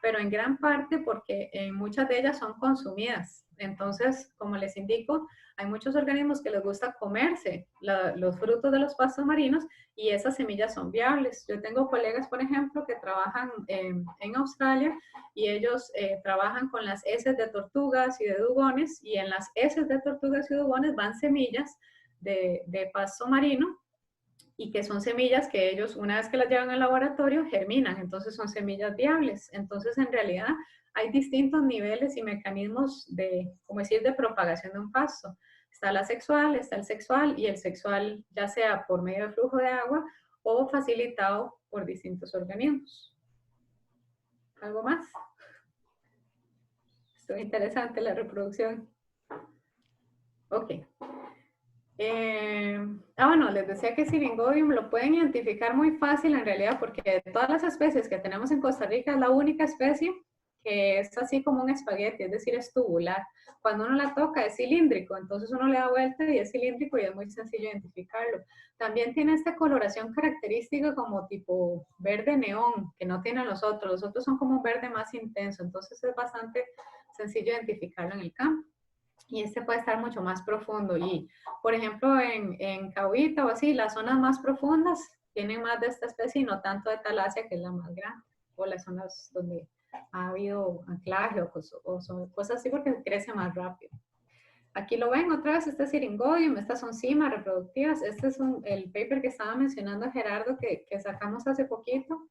pero en gran parte porque muchas de ellas son consumidas. Entonces, como les indico, hay muchos organismos que les gusta comerse los frutos de los pastos marinos y esas semillas son viables. Yo tengo colegas, por ejemplo, que trabajan en Australia y ellos trabajan con las heces de tortugas y de dugones, y en las heces de tortugas y dugones van semillas de pasto marino, y que son semillas que ellos, una vez que las llevan al laboratorio, germinan. Entonces son semillas viables. Entonces, en realidad, hay distintos niveles y mecanismos de, como decir, de propagación de un pasto. Está la sexual, está el sexual, y el sexual ya sea por medio de flujo de agua o facilitado por distintos organismos. ¿Algo más? Esto es interesante, la reproducción. Ok. Bueno, les decía que Syringodium lo pueden identificar muy fácil en realidad, porque de todas las especies que tenemos en Costa Rica es la única especie que es así como un espagueti, es decir, es tubular. Cuando uno la toca es cilíndrico, entonces uno le da vuelta y es cilíndrico y es muy sencillo identificarlo. También tiene esta coloración característica como tipo verde neón, que no tienen los otros son como un verde más intenso, entonces es bastante sencillo identificarlo en el campo. Y este puede estar mucho más profundo. Y, por ejemplo, en Cahuita o así, las zonas más profundas tienen más de esta especie y no tanto de Talasia, que es la más grande, o las zonas donde ha habido anclaje o son cosas así, porque crece más rápido. Aquí lo ven otra vez, este es Syringodium, estas son cimas reproductivas. Este es el paper que estaba mencionando Gerardo, que sacamos hace poquito,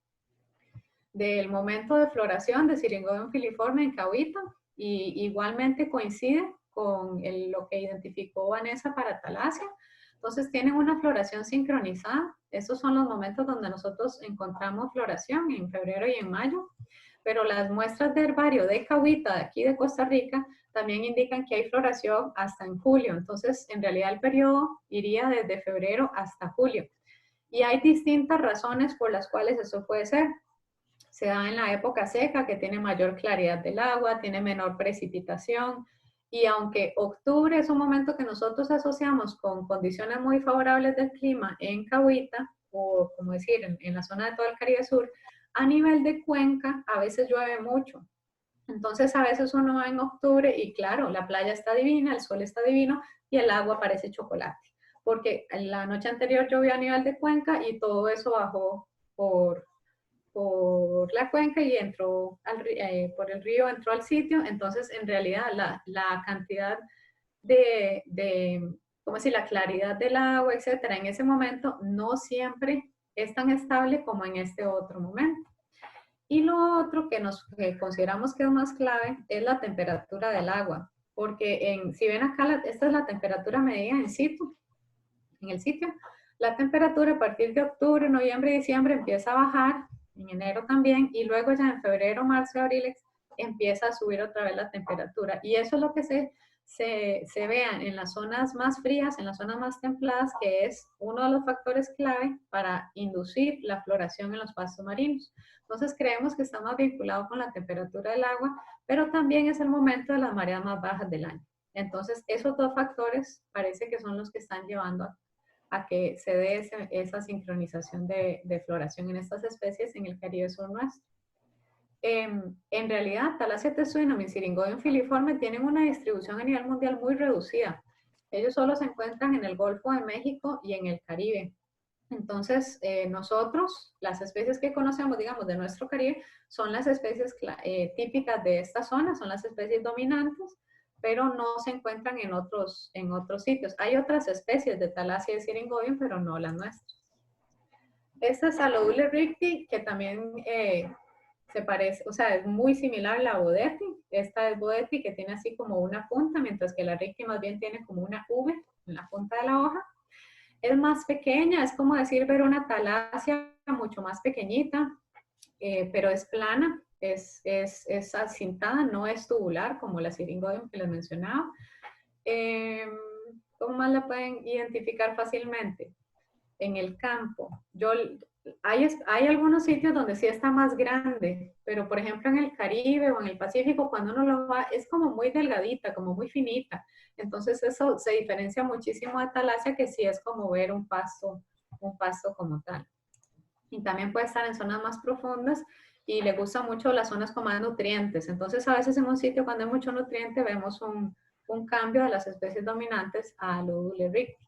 del momento de floración de Syringodium filiforme en Cahuita, y igualmente coincide con lo que identificó Vanessa para Talasia. Entonces tienen una floración sincronizada. Esos son los momentos donde nosotros encontramos floración, en febrero y en mayo. Pero las muestras de herbario de Cahuita, de aquí de Costa Rica, también indican que hay floración hasta en julio. Entonces, en realidad el periodo iría desde febrero hasta julio. Y hay distintas razones por las cuales eso puede ser. Se da en la época seca, que tiene mayor claridad del agua, tiene menor precipitación, y aunque octubre es un momento que nosotros asociamos con condiciones muy favorables del clima en Cahuita, o como decir, en la zona de todo el Caribe Sur, a nivel de cuenca a veces llueve mucho. Entonces a veces uno va en octubre y claro, la playa está divina, el sol está divino y el agua parece chocolate, porque la noche anterior llovió a nivel de cuenca y todo eso bajó por la cuenca y entró por el río, entró al sitio. Entonces, en realidad, la cantidad ¿cómo decir? La claridad del agua, etcétera, en ese momento no siempre es tan estable como en este otro momento. Y lo otro que consideramos que es más clave es la temperatura del agua, porque si ven acá, esta es la temperatura medida en situ, en el sitio. La temperatura a partir de octubre, noviembre y diciembre empieza a bajar, en enero también, y luego ya en febrero, marzo y abril empieza a subir otra vez la temperatura. Y eso es lo que se vea en las zonas más frías, en las zonas más templadas, que es uno de los factores clave para inducir la floración en los pastos marinos. Entonces creemos que está más vinculado con la temperatura del agua, pero también es el momento de las mareas más bajas del año. Entonces esos dos factores parece que son los que están llevando a que se dé esa sincronización de floración en estas especies en el Caribe Sur nuestro. En realidad, Talasia testuinum y Syringodium filiforme tienen una distribución a nivel mundial muy reducida. Ellos solo se encuentran en el Golfo de México y en el Caribe. Entonces, nosotros, las especies que conocemos, digamos, de nuestro Caribe, son las especies típicas de esta zona, son las especies dominantes, pero no se encuentran en otros sitios. Hay otras especies de Talasia y Syringodium, pero no las nuestras. Esta es Alodule ricti, que también se parece, o sea, es muy similar a la Bodetti. Esta es Bodetti, que tiene así como una punta, mientras que la ricti más bien tiene como una V en la punta de la hoja. Es más pequeña, es como decir ver una Talasia mucho más pequeñita, pero es plana. Es acintada, no es tubular como la Syringodium que les mencionaba. ¿Cómo más la pueden identificar fácilmente? en el campo. Hay algunos sitios donde sí está más grande, pero por ejemplo en el Caribe o en el Pacífico, cuando uno lo va, es como muy delgadita, como muy finita. Entonces eso se diferencia muchísimo de Talasia, que sí es como ver un pasto como tal. Y también puede estar en zonas más profundas y le gustan mucho las zonas con más nutrientes. Entonces a veces en un sitio cuando hay mucho nutriente vemos un cambio de las especies dominantes a Lodule Ricti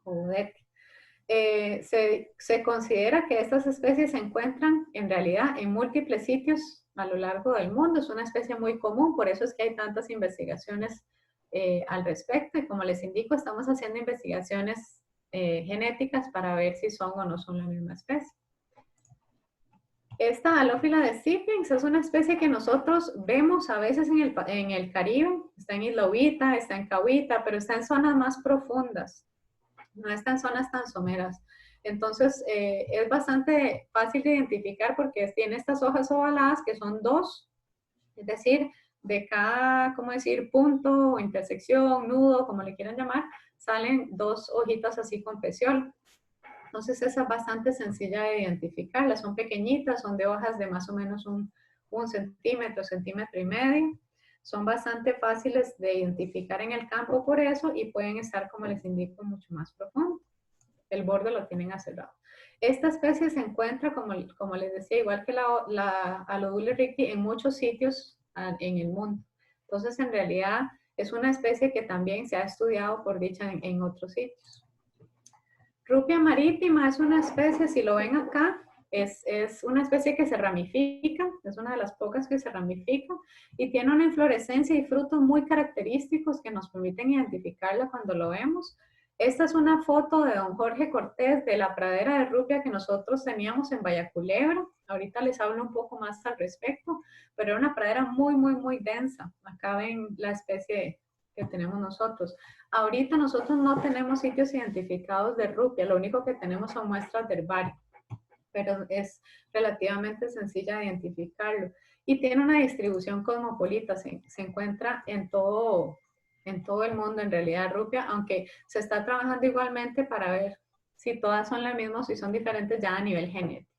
o Udete. Se considera que estas especies se encuentran en realidad en múltiples sitios a lo largo del mundo. Es una especie muy común, por eso es que hay tantas investigaciones al respecto. Y como les indico, estamos haciendo investigaciones genéticas para ver si son o no son la misma especie. Esta Halophila decipiens es una especie que nosotros vemos a veces en el Caribe. Está en Isla Uvita, está en Cahuita, pero está en zonas más profundas. No está en zonas tan someras. Entonces, es bastante fácil de identificar porque tiene estas hojas ovaladas que son dos, es decir, de cada, ¿cómo decir?, punto, intersección, nudo, como le quieran llamar, salen dos hojitas así con peciolo. Entonces, esa es bastante sencilla de identificarla. Son pequeñitas, son de hojas de más o menos un centímetro, centímetro y medio. Son bastante fáciles de identificar en el campo por eso y pueden estar, como les indico, mucho más profundo. El borde lo tienen aserrado. Esta especie se encuentra, como les decía, igual que la Alodule ricti, en muchos sitios en el mundo. Entonces, en realidad, es una especie que también se ha estudiado por dicha en otros sitios. Rupia marítima es una especie, si lo ven acá, es una especie que se ramifica, es una de las pocas que se ramifica y tiene una inflorescencia y frutos muy característicos que nos permiten identificarla cuando lo vemos. Esta es una foto de don Jorge Cortés de la pradera de rupia que nosotros teníamos en Vallaculebra. Ahorita les hablo un poco más al respecto, pero era una pradera muy, muy, muy densa. Acá ven la especie que tenemos nosotros. Ahorita nosotros no tenemos sitios identificados de rupia, lo único que tenemos son muestras de herbario, pero es relativamente sencilla de identificarlo. Y tiene una distribución cosmopolita, se encuentra en todo el mundo en realidad rupia, aunque se está trabajando igualmente para ver si todas son las mismas, si son diferentes ya a nivel genético.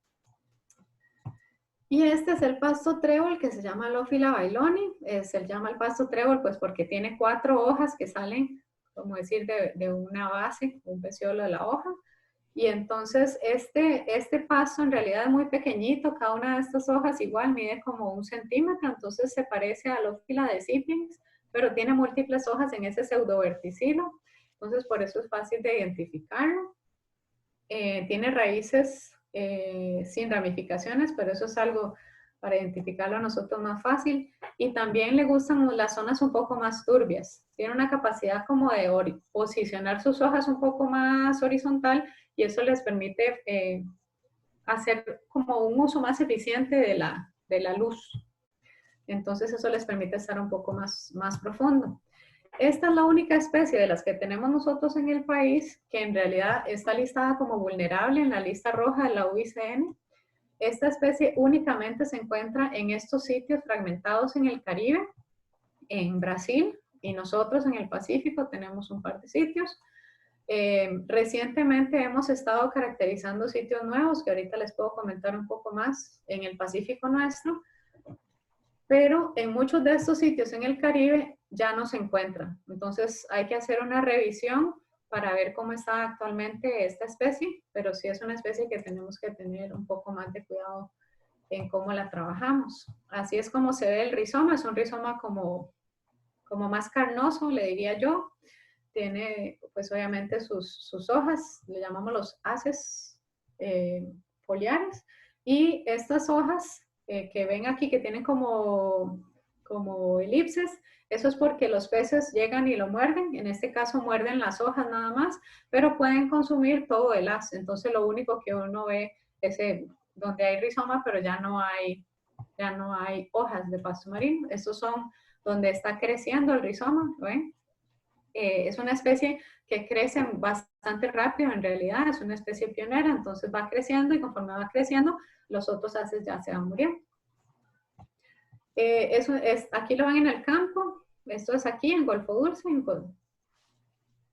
Y este es el pasto trébol que se llama Halophila bailoni. Se llama el pasto trébol pues porque tiene 4 hojas que salen, como decir, de una base, un peciolo de la hoja. Y entonces este pasto en realidad es muy pequeñito, cada una de estas hojas igual mide como 1 centímetro, entonces se parece a Halophila decipiens, pero tiene múltiples hojas en ese pseudoverticilo, entonces por eso es fácil de identificarlo. Tiene raíces sin ramificaciones, pero eso es algo para identificarlo a nosotros más fácil. Y también le gustan las zonas un poco más turbias. Tiene una capacidad como de posicionar sus hojas un poco más horizontal y eso les permite hacer como un uso más eficiente de la luz. Entonces eso les permite estar un poco más profundo. Esta es la única especie de las que tenemos nosotros en el país que en realidad está listada como vulnerable en la lista roja de la UICN. Esta especie únicamente se encuentra en estos sitios fragmentados en el Caribe, en Brasil, y nosotros en el Pacífico tenemos un par de sitios. Recientemente hemos estado caracterizando sitios nuevos, que ahorita les puedo comentar un poco más, en el Pacífico nuestro, pero en muchos de estos sitios en el Caribe ya no se encuentran. Entonces hay que hacer una revisión para ver cómo está actualmente esta especie, pero sí es una especie que tenemos que tener un poco más de cuidado en cómo la trabajamos. Así es como se ve el rizoma, es un rizoma como más carnoso, le diría yo. Tiene pues obviamente sus hojas, le llamamos los haces foliares, y estas hojas que ven aquí que tienen como elipses, eso es porque los peces llegan y lo muerden, en este caso muerden las hojas nada más, pero pueden consumir todo el haz, entonces lo único que uno ve es donde hay rizoma, pero ya no hay hojas de pasto marino, estos son donde está creciendo el rizoma, ¿ven? Es una especie que crece bastante rápido en realidad, es una especie pionera, entonces va creciendo y conforme va creciendo, los otros haces ya se van muriendo. Aquí lo ven en el campo, esto es aquí en Golfo Dulce,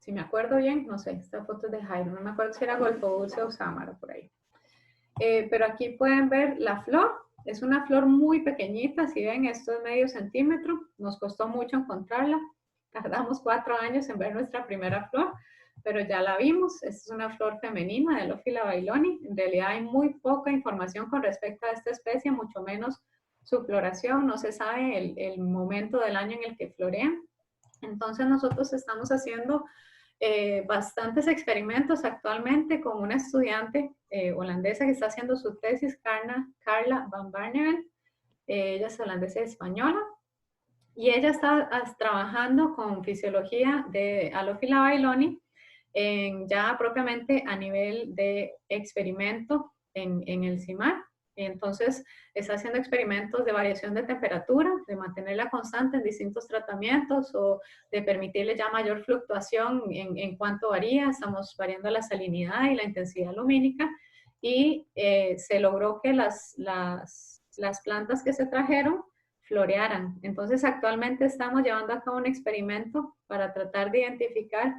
Si me acuerdo bien, no sé, esta foto es de Jairo, no me acuerdo si era Golfo Dulce o Sámara por ahí. Pero aquí pueden ver la flor, es una flor muy pequeñita, si ven esto es medio centímetro, nos costó mucho encontrarla, tardamos 4 años en ver nuestra primera flor, pero ya la vimos, esta es una flor femenina de Alophila bailoni, en realidad hay muy poca información con respecto a esta especie, mucho menos su floración, no se sabe el momento del año en el que florean, entonces nosotros estamos haciendo bastantes experimentos actualmente con una estudiante holandesa que está haciendo su tesis, Carla van Barneveld. Ella es holandesa y española. Y ella está trabajando con fisiología de Alophila bailoni ya propiamente a nivel de experimento en el CIMAR. Entonces, está haciendo experimentos de variación de temperatura, de mantenerla constante en distintos tratamientos o de permitirle ya mayor fluctuación en cuánto varía. Estamos variando la salinidad y la intensidad lumínica y se logró que las plantas que se trajeron florearan. Entonces, actualmente estamos llevando a cabo un experimento para tratar de identificar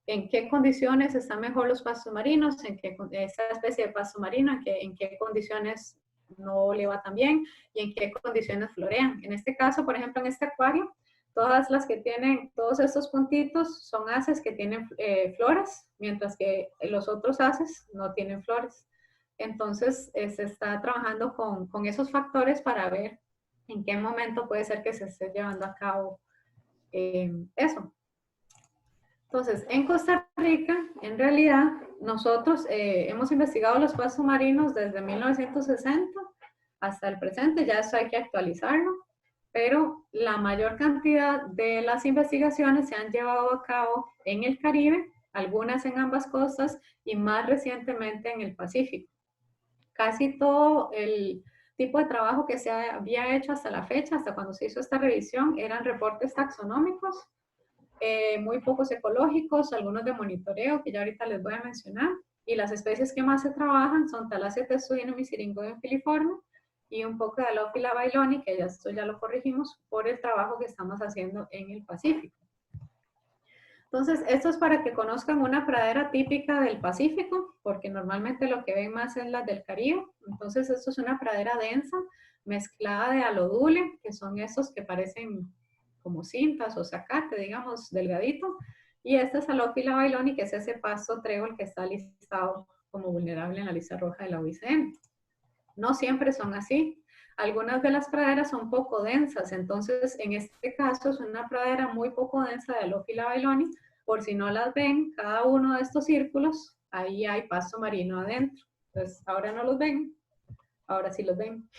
en qué condiciones están mejor los pastos marinos, en qué esta especie de pasto marino, en qué condiciones no le va tan bien y en qué condiciones florean. En este caso, por ejemplo, en este acuario, todas las que tienen, todos estos puntitos son haces que tienen flores, mientras que los otros haces no tienen flores. Entonces, se está trabajando con esos factores para ver en qué momento puede ser que se esté llevando a cabo eso. Entonces, en Costa Rica, en realidad, nosotros hemos investigado los pastos marinos desde 1960 hasta el presente, ya eso hay que actualizarlo, pero la mayor cantidad de las investigaciones se han llevado a cabo en el Caribe, algunas en ambas costas y más recientemente en el Pacífico. Casi todo el tipo de trabajo que se había hecho hasta la fecha, hasta cuando se hizo esta revisión, eran reportes taxonómicos, muy pocos ecológicos, algunos de monitoreo, que ya ahorita les voy a mencionar, y las especies que más se trabajan son Thalassia testuinum y Syringoium filiforme, y un poco de Alophila bailoni, que ya esto ya lo corregimos, por el trabajo que estamos haciendo en el Pacífico. Entonces, esto es para que conozcan una pradera típica del Pacífico, porque normalmente lo que ven más es la del Caribe. Entonces, esto es una pradera densa, mezclada de alodule, que son esos que parecen como cintas o zacate, digamos, delgadito. Y esta es Alophila bailoni, que es ese pasto trébol que está listado como vulnerable en la lista roja de la UICN. No siempre son así. Algunas de las praderas son poco densas, entonces en este caso es una pradera muy poco densa de Alophila bailoni. Por si no las ven, cada uno de estos círculos, ahí hay pasto marino adentro. Entonces, ahora no los ven, ahora sí los ven.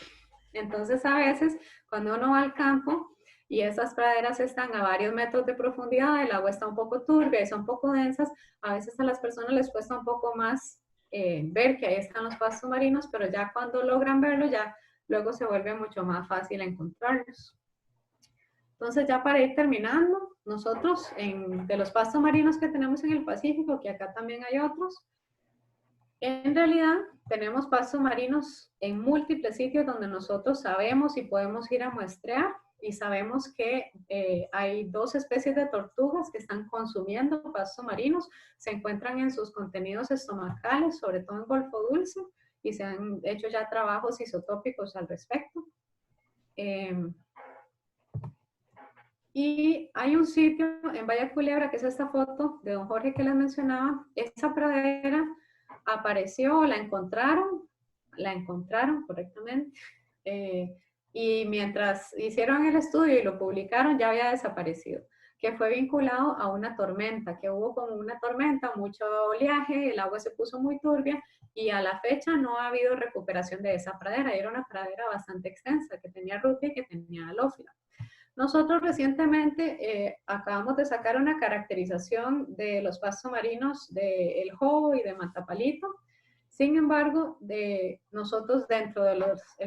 Entonces, a veces, cuando uno va al campo y esas praderas están a varios metros de profundidad, el agua está un poco turbia y son poco densas, a veces a las personas les cuesta un poco más ver que ahí están los pastos marinos, pero ya cuando logran verlo, ya luego se vuelve mucho más fácil encontrarlos. Entonces, ya para ir terminando, nosotros, de los pastos marinos que tenemos en el Pacífico, que acá también hay otros, en realidad tenemos pastos marinos en múltiples sitios donde nosotros sabemos y podemos ir a muestrear y sabemos que hay 2 especies de tortugas que están consumiendo pastos marinos, se encuentran en sus contenidos estomacales, sobre todo en Golfo Dulce, y se han hecho ya trabajos isotópicos al respecto. Y hay un sitio en Bahía Culebra, que es esta foto de don Jorge que les mencionaba. Esa pradera apareció, la encontraron correctamente. Y mientras hicieron el estudio y lo publicaron, ya había desaparecido, que fue vinculado a una tormenta, que hubo como una tormenta, mucho oleaje, el agua se puso muy turbia y a la fecha no ha habido recuperación de esa pradera. Era una pradera bastante extensa, que tenía rupia y que tenía alófila. Nosotros recientemente acabamos de sacar una caracterización de los pastos marinos de El Jobo y de Matapalito. Sin embargo, nosotros dentro del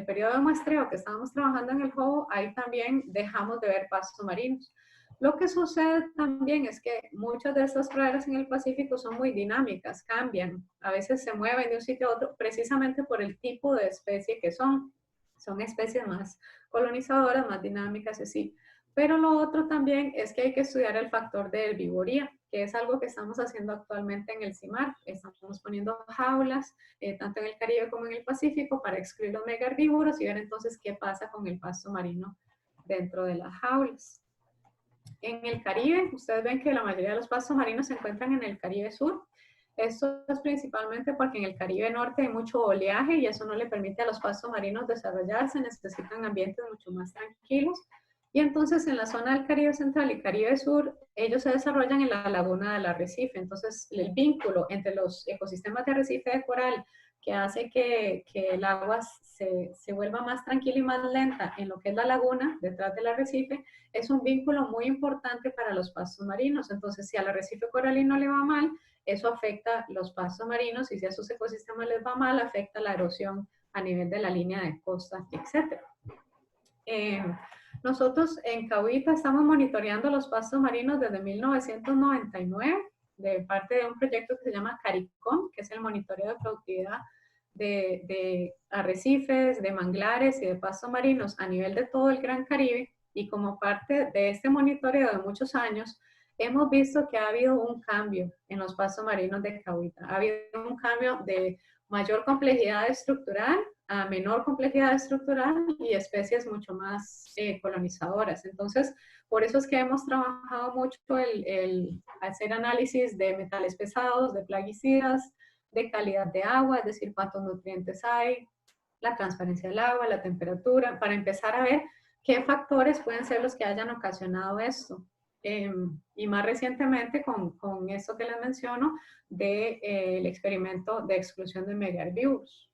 periodo de muestreo que estábamos trabajando en El Jobo, ahí también dejamos de ver pastos marinos. Lo que sucede también es que muchas de estas praderas en el Pacífico son muy dinámicas, cambian, a veces se mueven de un sitio a otro precisamente por el tipo de especie que son. Son especies más colonizadoras, más dinámicas, así. Pero lo otro también es que hay que estudiar el factor de herbivoría. que es algo que estamos haciendo actualmente en el CIMAR. Estamos poniendo jaulas, tanto en el Caribe como en el Pacífico, para excluir los megaherbívoros y ver entonces qué pasa con el pasto marino dentro de las jaulas. En el Caribe, ustedes ven que la mayoría de los pastos marinos se encuentran en el Caribe Sur. Esto es principalmente porque en el Caribe Norte hay mucho oleaje y eso no le permite a los pastos marinos desarrollarse, necesitan ambientes mucho más tranquilos. Y entonces en la zona del Caribe Central y Caribe Sur, ellos se desarrollan en la laguna del arrecife. Entonces el vínculo entre los ecosistemas de arrecife de coral, que hace que el agua se vuelva más tranquila y más lenta en lo que es la laguna detrás del arrecife, es un vínculo muy importante para los pastos marinos. Entonces, si al arrecife coralino le va mal, eso afecta los pastos marinos, y si a sus ecosistemas les va mal, afecta la erosión a nivel de la línea de costa, etc. Nosotros en Cahuita estamos monitoreando los pastos marinos desde 1999, de parte de un proyecto que se llama CARICOM, que es el monitoreo de productividad de arrecifes, de manglares y de pastos marinos a nivel de todo el Gran Caribe. Y como parte de este monitoreo de muchos años, hemos visto que ha habido un cambio en los pastos marinos de Cahuita. Ha habido un cambio de mayor complejidad estructural a menor complejidad estructural y especies mucho más colonizadoras. Entonces, por eso es que hemos trabajado mucho el hacer análisis de metales pesados, de plaguicidas, de calidad de agua, es decir, cuántos nutrientes hay, la transparencia del agua, la temperatura, para empezar a ver qué factores pueden ser los que hayan ocasionado esto. Y más recientemente con esto que les menciono del experimento de exclusión de megaherbívoros.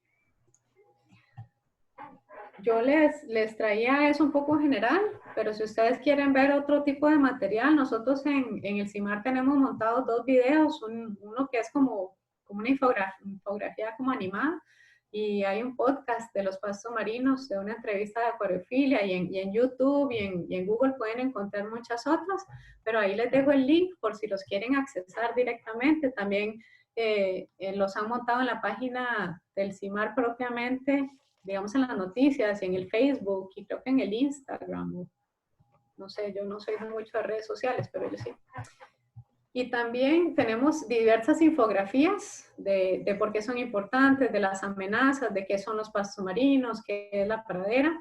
Yo les traía eso un poco general, pero si ustedes quieren ver otro tipo de material, nosotros en el CIMAR tenemos montados dos videos, uno que es como una infografía como animada, y hay un podcast de los pastos marinos, de una entrevista de acuariofilia, y en YouTube y en Google pueden encontrar muchas otras, pero ahí les dejo el link por si los quieren accesar directamente. También los han montado en la página del CIMAR propiamente, digamos en las noticias, en el Facebook y creo que en el Instagram. No sé, yo no soy mucho de redes sociales, pero yo sí. Y también tenemos diversas infografías de por qué son importantes, de las amenazas, de qué son los pastos marinos, qué es la pradera.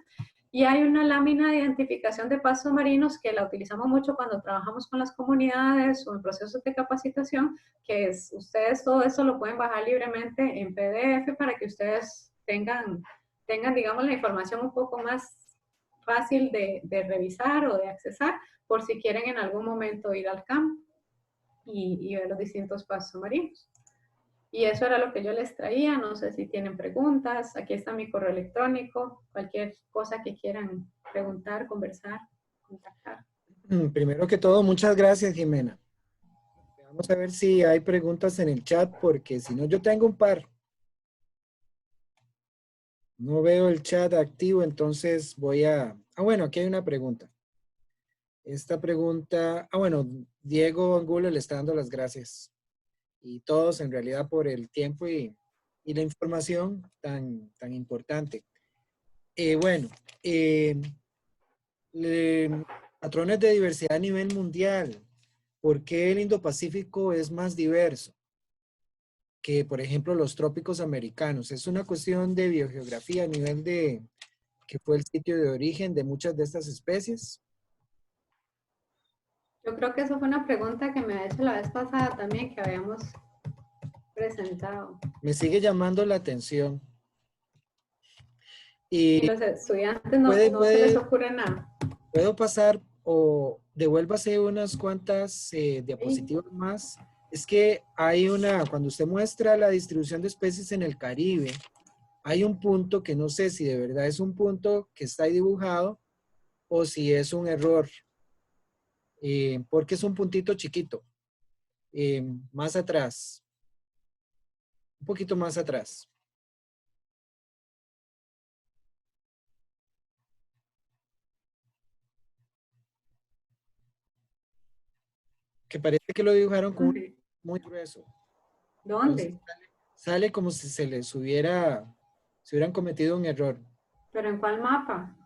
Y hay una lámina de identificación de pastos marinos que la utilizamos mucho cuando trabajamos con las comunidades o en procesos de capacitación, que es, ustedes todo eso lo pueden bajar libremente en PDF para que ustedes tengan, digamos, la información un poco más fácil de revisar o de accesar, por si quieren en algún momento ir al campo y ver los distintos pastos marinos. Y eso era lo que yo les traía. No sé si tienen preguntas. Aquí está mi correo electrónico. Cualquier cosa que quieran preguntar, conversar, contactar. Primero que todo, muchas gracias, Jimena. Vamos a ver si hay preguntas en el chat, porque si no, yo tengo un par. No veo el chat activo, entonces voy a... bueno, aquí hay una pregunta. Esta pregunta... bueno, Diego Angulo le está dando las gracias. Y todos en realidad por el tiempo y la información tan importante. Patrones de diversidad a nivel mundial. ¿Por qué el Indo-Pacífico es más diverso que, por ejemplo, los trópicos americanos? ¿Es una cuestión de biogeografía a nivel de que fue el sitio de origen de muchas de estas especies? Yo creo que eso fue una pregunta que me ha hecho la vez pasada también, que habíamos presentado. Me sigue llamando la atención. Y los estudiantes no se les ocurre nada. ¿Puedo pasar o devuélvase unas cuantas diapositivas más? Es que hay cuando usted muestra la distribución de especies en el Caribe, hay un punto que no sé si de verdad es un punto que está ahí dibujado o si es un error, porque es un puntito chiquito, más atrás, un poquito más atrás. Que parece que lo dibujaron con muy grueso. ¿Dónde? Entonces, sale como si se hubieran cometido un error. ¿Pero en cuál mapa?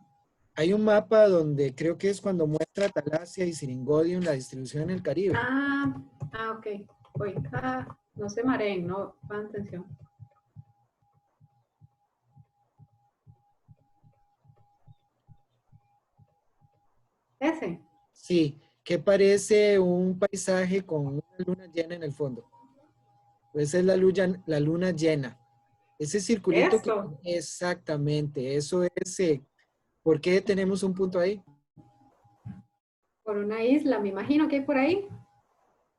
Hay un mapa donde creo que es cuando muestra Talasia y Syringodium la distribución en el Caribe. Ah, ok. Ahorita no se mareen, no pongan atención. Ese. Sí, que parece un paisaje con una luna llena en el fondo. Esa es la luna llena. Ese circulito que... Eso. Exactamente, eso es... ¿por qué tenemos un punto ahí? Por una isla, me imagino que hay por ahí.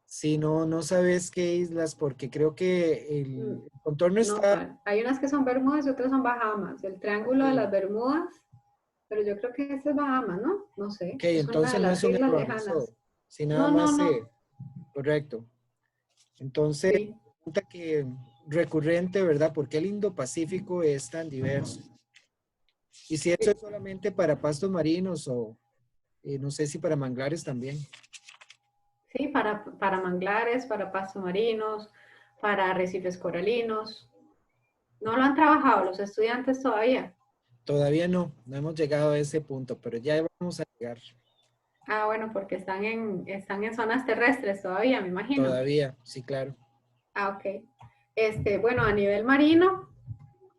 Si no, no sabes qué islas, porque creo que Mm, el contorno No, está... hay unas que son Bermudas y otras son Bahamas. El triángulo de Ok, las Bermudas, pero yo creo que este es Bahamas, ¿no? No sé. ok, Es una de entonces no las es un islas error, lejanas. eso, si nada No, no, más, no. correcto. Entonces, Sí. pregunta que recurrente, ¿verdad? ¿Por qué el Indo-Pacífico es tan diverso? Y si eso es solamente para pastos marinos o no sé si para manglares también. Sí, para manglares, para pastos marinos, para arrecifes coralinos. No lo han trabajado los estudiantes todavía. Todavía no, no hemos llegado a ese punto, pero ya vamos a llegar. Ah, bueno, porque están en zonas terrestres todavía, me imagino. Todavía, sí, claro. Ah, ok. Bueno, a nivel marino,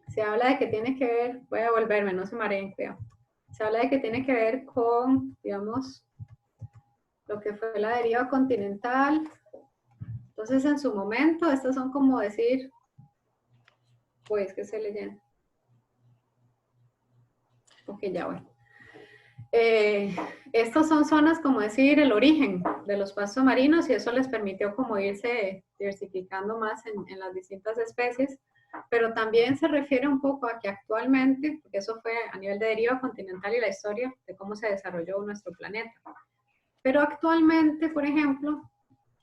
se habla de que tiene que ver, voy a volverme, no se mareen, cuidado. Se habla de que tiene que ver con, digamos, lo que fue la deriva continental. Entonces, en su momento, estos son como decir, pues, que se leyen. Ok, ya voy. Estos son zonas, como decir, el origen de los pastos marinos y eso les permitió como irse diversificando más en las distintas especies, pero también se refiere un poco a que actualmente, porque eso fue a nivel de deriva continental y la historia de cómo se desarrolló nuestro planeta, pero actualmente, por ejemplo,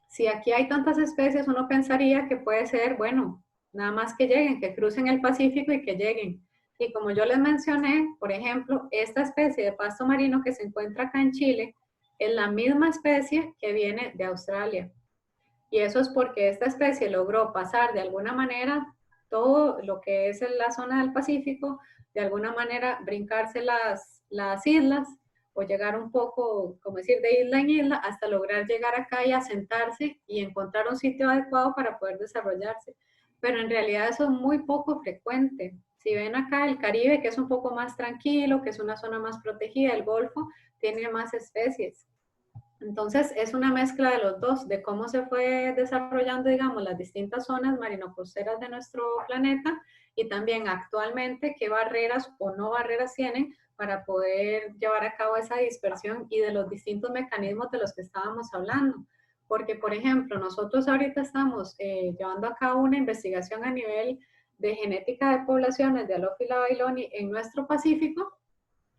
si aquí hay tantas especies, uno pensaría que puede ser, bueno, nada más que lleguen, que crucen el Pacífico y que lleguen. Y como yo les mencioné, por ejemplo, esta especie de pasto marino que se encuentra acá en Chile es la misma especie que viene de Australia. Y eso es porque esta especie logró pasar de alguna manera todo lo que es la zona del Pacífico, de alguna manera brincarse las islas o llegar un poco, como decir, de isla en isla hasta lograr llegar acá y asentarse y encontrar un sitio adecuado para poder desarrollarse. Pero en realidad eso es muy poco frecuente. Si ven acá el Caribe, que es un poco más tranquilo, que es una zona más protegida, el Golfo tiene más especies. Entonces, es una mezcla de los dos, de cómo se fue desarrollando, digamos, las distintas zonas marino-costeras de nuestro planeta y también actualmente qué barreras o no barreras tienen para poder llevar a cabo esa dispersión y de los distintos mecanismos de los que estábamos hablando. Porque, por ejemplo, nosotros ahorita estamos llevando a cabo una investigación a nivel de genética de poblaciones de Alófila bailoni en nuestro Pacífico,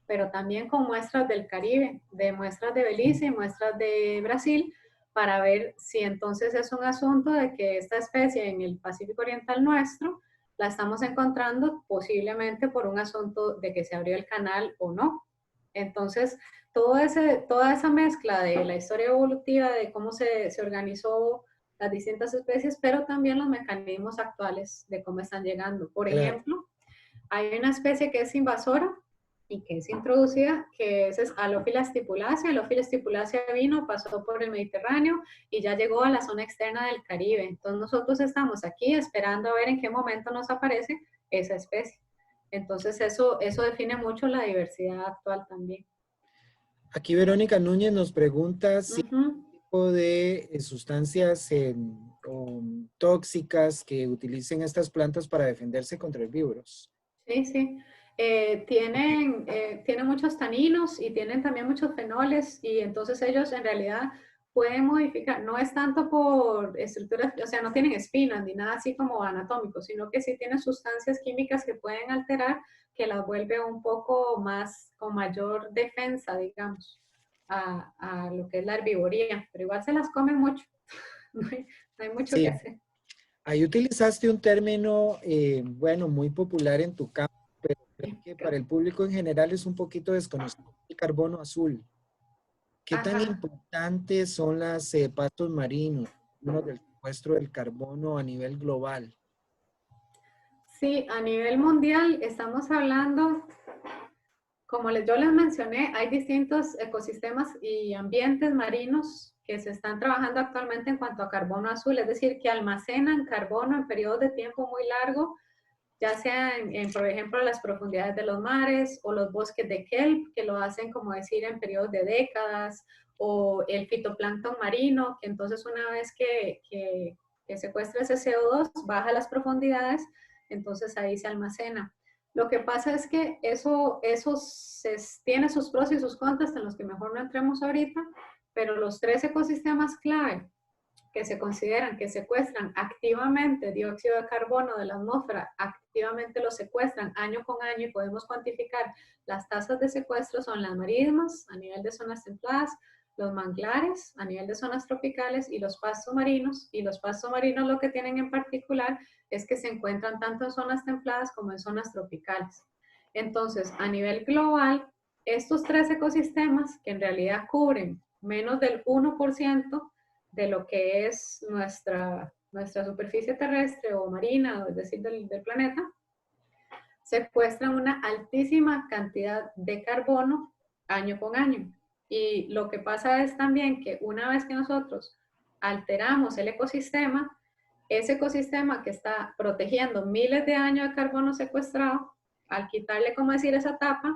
pero también con muestras del Caribe, de muestras de Belice y muestras de Brasil, para ver si entonces es un asunto de que esta especie en el Pacífico Oriental nuestro la estamos encontrando posiblemente por un asunto de que se abrió el canal o no. Entonces, toda esa mezcla de la historia evolutiva, de cómo se organizó las distintas especies, pero también los mecanismos actuales de cómo están llegando. Por Claro. ejemplo, hay una especie que es invasora y que es introducida, que es Alófila stipulacea. Alófila stipulacea vino, pasó por el Mediterráneo y ya llegó a la zona externa del Caribe. Entonces nosotros estamos aquí esperando a ver en qué momento nos aparece esa especie. Entonces eso define mucho la diversidad actual también. Aquí Verónica Núñez nos pregunta si Uh -huh. tipo de sustancias tóxicas que utilicen estas plantas para defenderse contra herbívoros. Sí, sí. Tienen muchos taninos y tienen también muchos fenoles y entonces ellos en realidad pueden modificar, no es tanto por estructuras, o sea, no tienen espinas ni nada así como anatómico, sino que sí tienen sustancias químicas que pueden alterar, que las vuelve un poco más, con mayor defensa, digamos, a lo que es la herbivoría, pero igual se las comen mucho, no hay mucho que Sí, hacer. ahí utilizaste un término, bueno, muy popular en tu campo, pero creo que para el público en general es un poquito desconocido, el carbono azul. ¿Qué tan Ajá. importantes son las pastos marinos, uno del secuestro del carbono a nivel global? Sí, a nivel mundial estamos hablando Como yo les mencioné, hay distintos ecosistemas y ambientes marinos que se están trabajando actualmente en cuanto a carbono azul, es decir, que almacenan carbono en periodos de tiempo muy largo, ya sea por ejemplo, las profundidades de los mares o los bosques de kelp, que lo hacen, como decir, en periodos de décadas, o el fitoplancton marino, que entonces una vez que secuestra ese CO2, baja las profundidades, entonces ahí se almacena. Lo que pasa es que eso tiene sus pros y sus contras, en los que mejor no entremos ahorita, pero los 3 ecosistemas clave que se consideran que secuestran activamente dióxido de carbono de la atmósfera, activamente lo secuestran año con año y podemos cuantificar las tasas de secuestro, son las marismas a nivel de zonas templadas, los manglares a nivel de zonas tropicales y los pastos marinos. Y los pastos marinos lo que tienen en particular es que se encuentran tanto en zonas templadas como en zonas tropicales. Entonces, a nivel global, estos 3 ecosistemas, que en realidad cubren menos del 1% de lo que es nuestra superficie terrestre o marina, es decir, del planeta, secuestran una altísima cantidad de carbono año con año. Y lo que pasa es también que una vez que nosotros alteramos el ecosistema, ese ecosistema que está protegiendo miles de años de carbono secuestrado, al quitarle, como decir, esa tapa,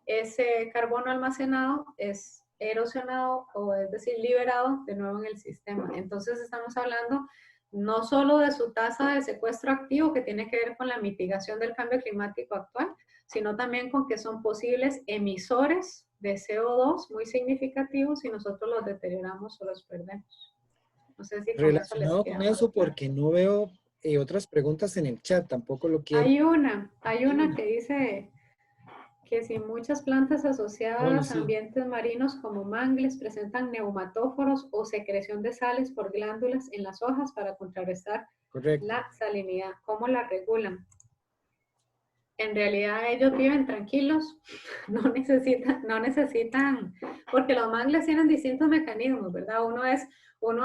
ese carbono almacenado es erosionado, o es decir, liberado de nuevo en el sistema. Entonces estamos hablando no solo de su tasa de secuestro activo, que tiene que ver con la mitigación del cambio climático actual, sino también con que son posibles emisores de CO2 muy significativos si nosotros los deterioramos o los perdemos. No sé si con eso les Relacionado queda con más eso, claro. porque no veo otras preguntas en el chat, tampoco lo quiero. Hay una que dice que si muchas plantas Bueno, asociadas a sí, ambientes marinos como mangles presentan neumatóforos o secreción de sales por glándulas en las hojas para contrarrestar correcto. la salinidad, ¿cómo la regulan? En realidad ellos viven tranquilos, no necesitan, porque los mangles tienen distintos mecanismos, ¿verdad? Uno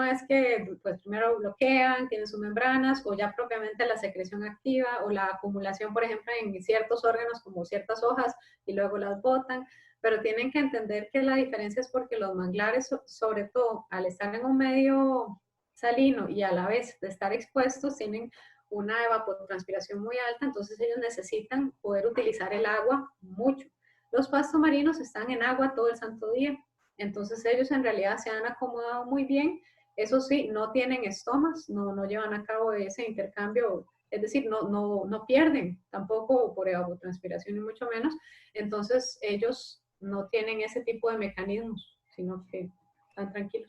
es que pues primero bloquean, tienen sus membranas, o ya propiamente la secreción activa, o la acumulación, por ejemplo, en ciertos órganos como ciertas hojas, y luego las botan, pero tienen que entender que la diferencia es porque los manglares, sobre todo al estar en un medio salino y a la vez de estar expuestos, tienen una evapotranspiración muy alta, entonces ellos necesitan poder utilizar el agua mucho. Los pastos marinos están en agua todo el santo día, entonces ellos en realidad se han acomodado muy bien. Eso sí, no tienen estomas, no llevan a cabo ese intercambio, es decir, no pierden tampoco por evapotranspiración ni mucho menos, entonces ellos no tienen ese tipo de mecanismos, sino que están tranquilos.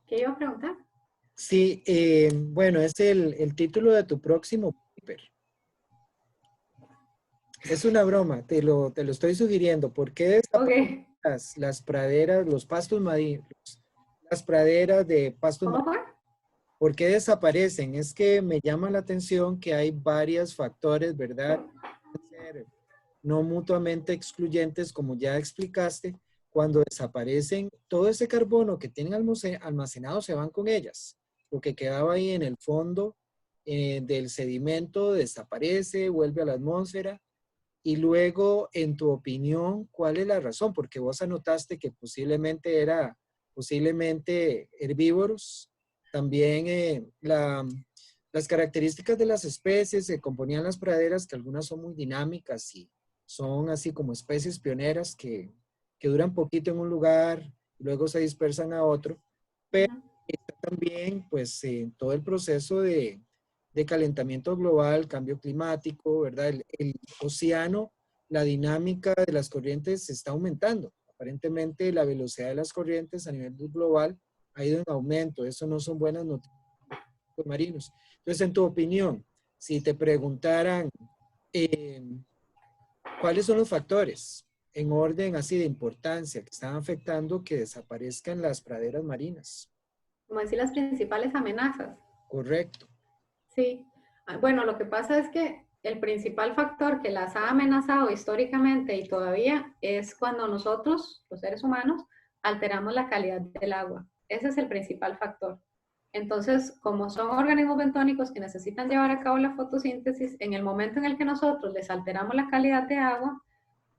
¿Qué iba a preguntar? Sí, bueno, es el título de tu próximo paper. Es una broma, te lo estoy sugiriendo. ¿Por qué desaparecen Ok, las praderas, los pastos marinos, las praderas de pastos ¿cómo marinos? fue? ¿Por qué desaparecen? Es que me llama la atención que hay varios factores, ¿verdad? Pueden ser no mutuamente excluyentes, como ya explicaste. Cuando desaparecen, todo ese carbono que tienen almacenado se van con ellas. Lo que quedaba ahí en el fondo del sedimento desaparece, vuelve a la atmósfera. Y luego, en tu opinión, ¿cuál es la razón? Porque vos anotaste que posiblemente herbívoros. También las características de las especies se componían las praderas, que algunas son muy dinámicas y son así como especies pioneras que duran poquito en un lugar y luego se dispersan a otro. Pero está también, pues, todo el proceso de calentamiento global, cambio climático, ¿verdad? El océano, la dinámica de las corrientes está aumentando. Aparentemente la velocidad de las corrientes a nivel global ha ido en aumento. Eso no son buenas noticias para los marinos. Entonces, en tu opinión, si te preguntaran eh, cuáles son los factores en orden así de importancia que están afectando que desaparezcan las praderas marinas. Como decir, las principales amenazas. Correcto. Sí. Bueno, lo que pasa es que el principal factor que las ha amenazado históricamente y todavía es cuando nosotros, los seres humanos, alteramos la calidad del agua. Ese es el principal factor. Entonces, como son organismos bentónicos que necesitan llevar a cabo la fotosíntesis, en el momento en el que nosotros les alteramos la calidad de agua,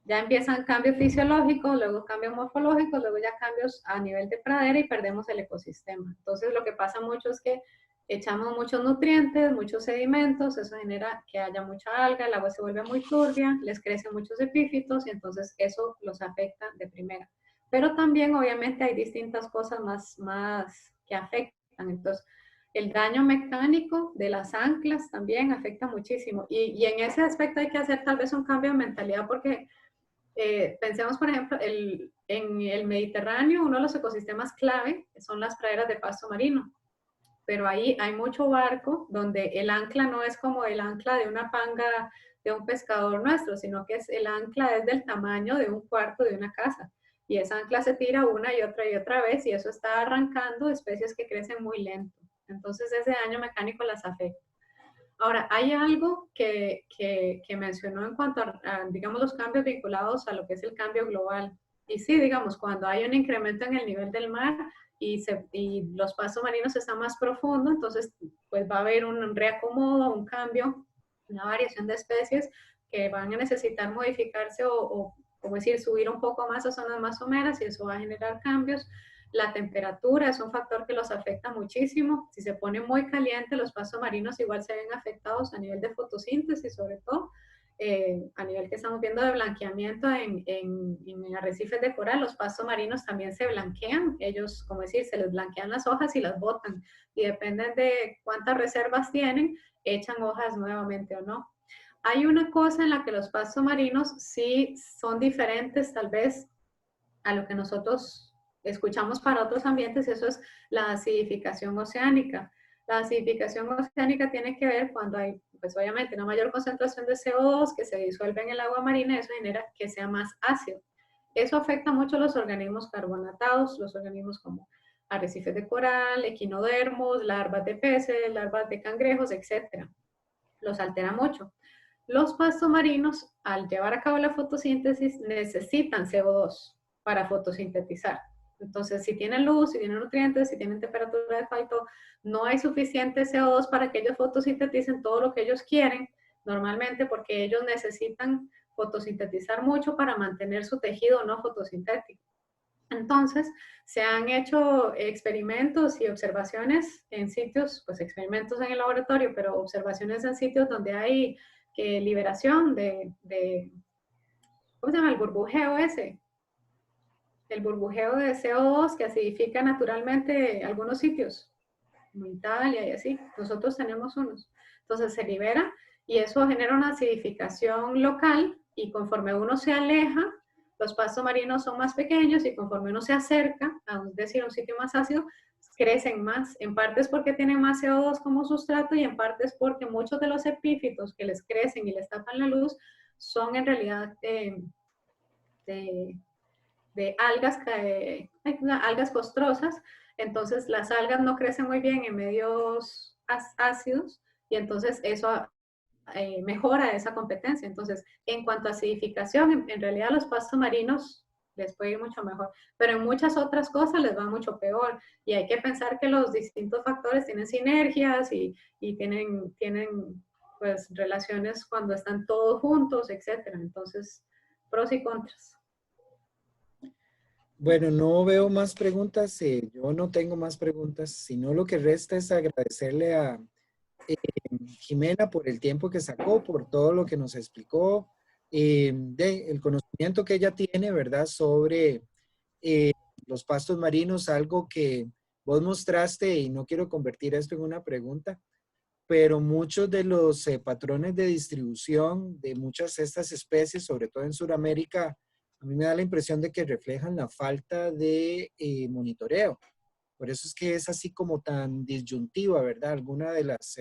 ya empiezan cambios fisiológicos, luego cambios morfológicos, luego ya cambios a nivel de pradera y perdemos el ecosistema. Entonces lo que pasa mucho es que echamos muchos nutrientes, muchos sedimentos, eso genera que haya mucha alga, el agua se vuelve muy turbia, les crecen muchos epífitos y entonces eso los afecta de primera. Pero también obviamente hay distintas cosas más que afectan. Entonces el daño mecánico de las anclas también afecta muchísimo. Y en ese aspecto hay que hacer tal vez un cambio de mentalidad porque pensemos, por ejemplo, en el Mediterráneo, uno de los ecosistemas clave son las praderas de pasto marino, pero ahí hay mucho barco donde el ancla no es como el ancla de una panga de un pescador nuestro, sino que el ancla es del tamaño de un cuarto de una casa. Y esa ancla se tira una y otra vez y eso está arrancando especies que crecen muy lento. Entonces ese daño mecánico las afecta. Ahora, hay algo que mencionó en cuanto a, digamos, los cambios vinculados a lo que es el cambio global. Y sí, digamos, cuando hay un incremento en el nivel del mar y los pastos marinos están más profundos, entonces pues va a haber un reacomodo, un cambio, una variación de especies que van a necesitar modificarse o como decir, subir un poco más a zonas más someras y eso va a generar cambios. La temperatura es un factor que los afecta muchísimo. Si se pone muy caliente, los pastos marinos igual se ven afectados a nivel de fotosíntesis, sobre todo a nivel que estamos viendo de blanqueamiento en arrecifes de coral. Los pastos marinos también se blanquean. Ellos, como decir, se les blanquean las hojas y las botan. Y dependen de cuántas reservas tienen, echan hojas nuevamente o no. Hay una cosa en la que los pastos marinos sí son diferentes tal vez a lo que nosotros escuchamos para otros ambientes, y eso es la acidificación oceánica. La acidificación oceánica tiene que ver cuando hay, pues obviamente, una mayor concentración de CO2 que se disuelve en el agua marina, eso genera que sea más ácido. Eso afecta mucho a los organismos carbonatados, los organismos como arrecifes de coral, equinodermos, larvas de peces, larvas de cangrejos, etc. Los altera mucho. Los pastos marinos, al llevar a cabo la fotosíntesis, necesitan CO2 para fotosintetizar. Entonces, si tienen luz, si tienen nutrientes, si tienen temperatura de falto, no hay suficiente CO2 para que ellos fotosinteticen todo lo que ellos quieren, normalmente porque ellos necesitan fotosintetizar mucho para mantener su tejido no fotosintético. Entonces, se han hecho experimentos y observaciones en sitios, pues experimentos en el laboratorio, pero observaciones en sitios donde hay liberación ¿cómo se llama? El burbujeo ese. El burbujeo de CO2 que acidifica naturalmente algunos sitios, como Italia y así. Nosotros tenemos unos. Entonces se libera y eso genera una acidificación local y conforme uno se aleja, los pastos marinos son más pequeños y conforme uno se acerca, a un sitio más ácido, crecen más. En parte es porque tienen más CO2 como sustrato y en parte es porque muchos de los epífitos que les crecen y les tapan la luz son en realidad de algas costrosas. Entonces las algas no crecen muy bien en medios ácidos y entonces eso mejora esa competencia. Entonces, en cuanto a acidificación, en realidad los pastos marinos les puede ir mucho mejor, pero en muchas otras cosas les va mucho peor. Y hay que pensar que los distintos factores tienen sinergias y tienen pues relaciones cuando están todos juntos, etcétera. Entonces, pros y contras. Bueno, no veo más preguntas. Yo no tengo más preguntas, sino lo que resta es agradecerle a Jimena por el tiempo que sacó, por todo lo que nos explicó, el conocimiento que ella tiene, ¿verdad? Sobre los pastos marinos, algo que vos mostraste, y no quiero convertir esto en una pregunta, pero muchos de los patrones de distribución de muchas de estas especies, sobre todo en Sudamérica, a mí me da la impresión de que reflejan la falta de monitoreo. Por eso es que es así como tan disyuntiva, ¿verdad? Alguna de las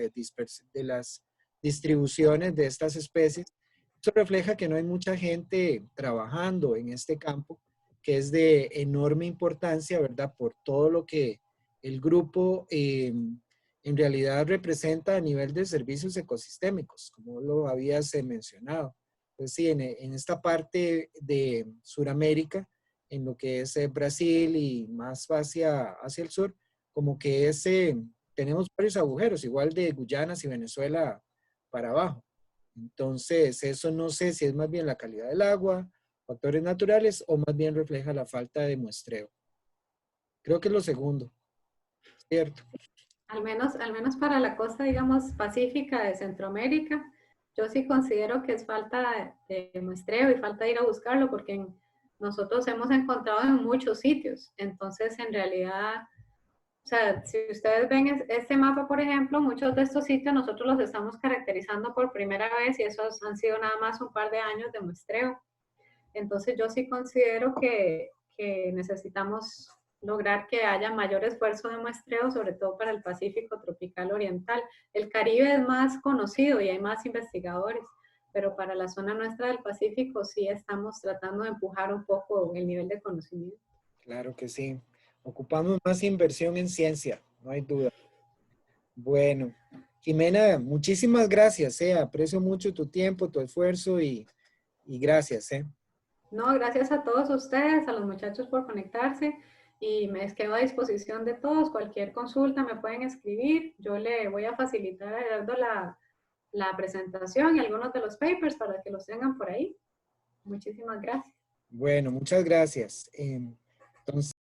distribuciones de estas especies. Esto refleja que no hay mucha gente trabajando en este campo, que es de enorme importancia, ¿verdad? Por todo lo que el grupo en realidad representa a nivel de servicios ecosistémicos, como lo habías mencionado. Pues sí, en esta parte de Sudamérica, en lo que es Brasil y más hacia el sur, como que tenemos varios agujeros, igual de Guyanas y Venezuela para abajo. Entonces, eso no sé si es más bien la calidad del agua, factores naturales, o más bien refleja la falta de muestreo. Creo que es lo segundo, ¿cierto? Al menos para la costa, digamos, pacífica de Centroamérica, yo sí considero que es falta de muestreo y falta de ir a buscarlo, porque nosotros hemos encontrado en muchos sitios. Entonces, en realidad, o sea, si ustedes ven este mapa, por ejemplo, muchos de estos sitios nosotros los estamos caracterizando por primera vez y esos han sido nada más un par de años de muestreo. Entonces, yo sí considero que necesitamos lograr que haya mayor esfuerzo de muestreo, sobre todo para el Pacífico tropical oriental. El Caribe es más conocido y hay más investigadores, pero para la zona nuestra del Pacífico sí estamos tratando de empujar un poco el nivel de conocimiento. Claro que sí. Ocupamos más inversión en ciencia, no hay duda. Bueno, Jimena, muchísimas gracias. Aprecio mucho tu tiempo, tu esfuerzo y gracias. No, gracias a todos ustedes, a los muchachos por conectarse y me quedo a disposición de todos. Cualquier consulta me pueden escribir. Yo le voy a facilitar a Gerardo la presentación y algunos de los papers para que los tengan por ahí. Muchísimas gracias. Bueno, muchas gracias. Entonces,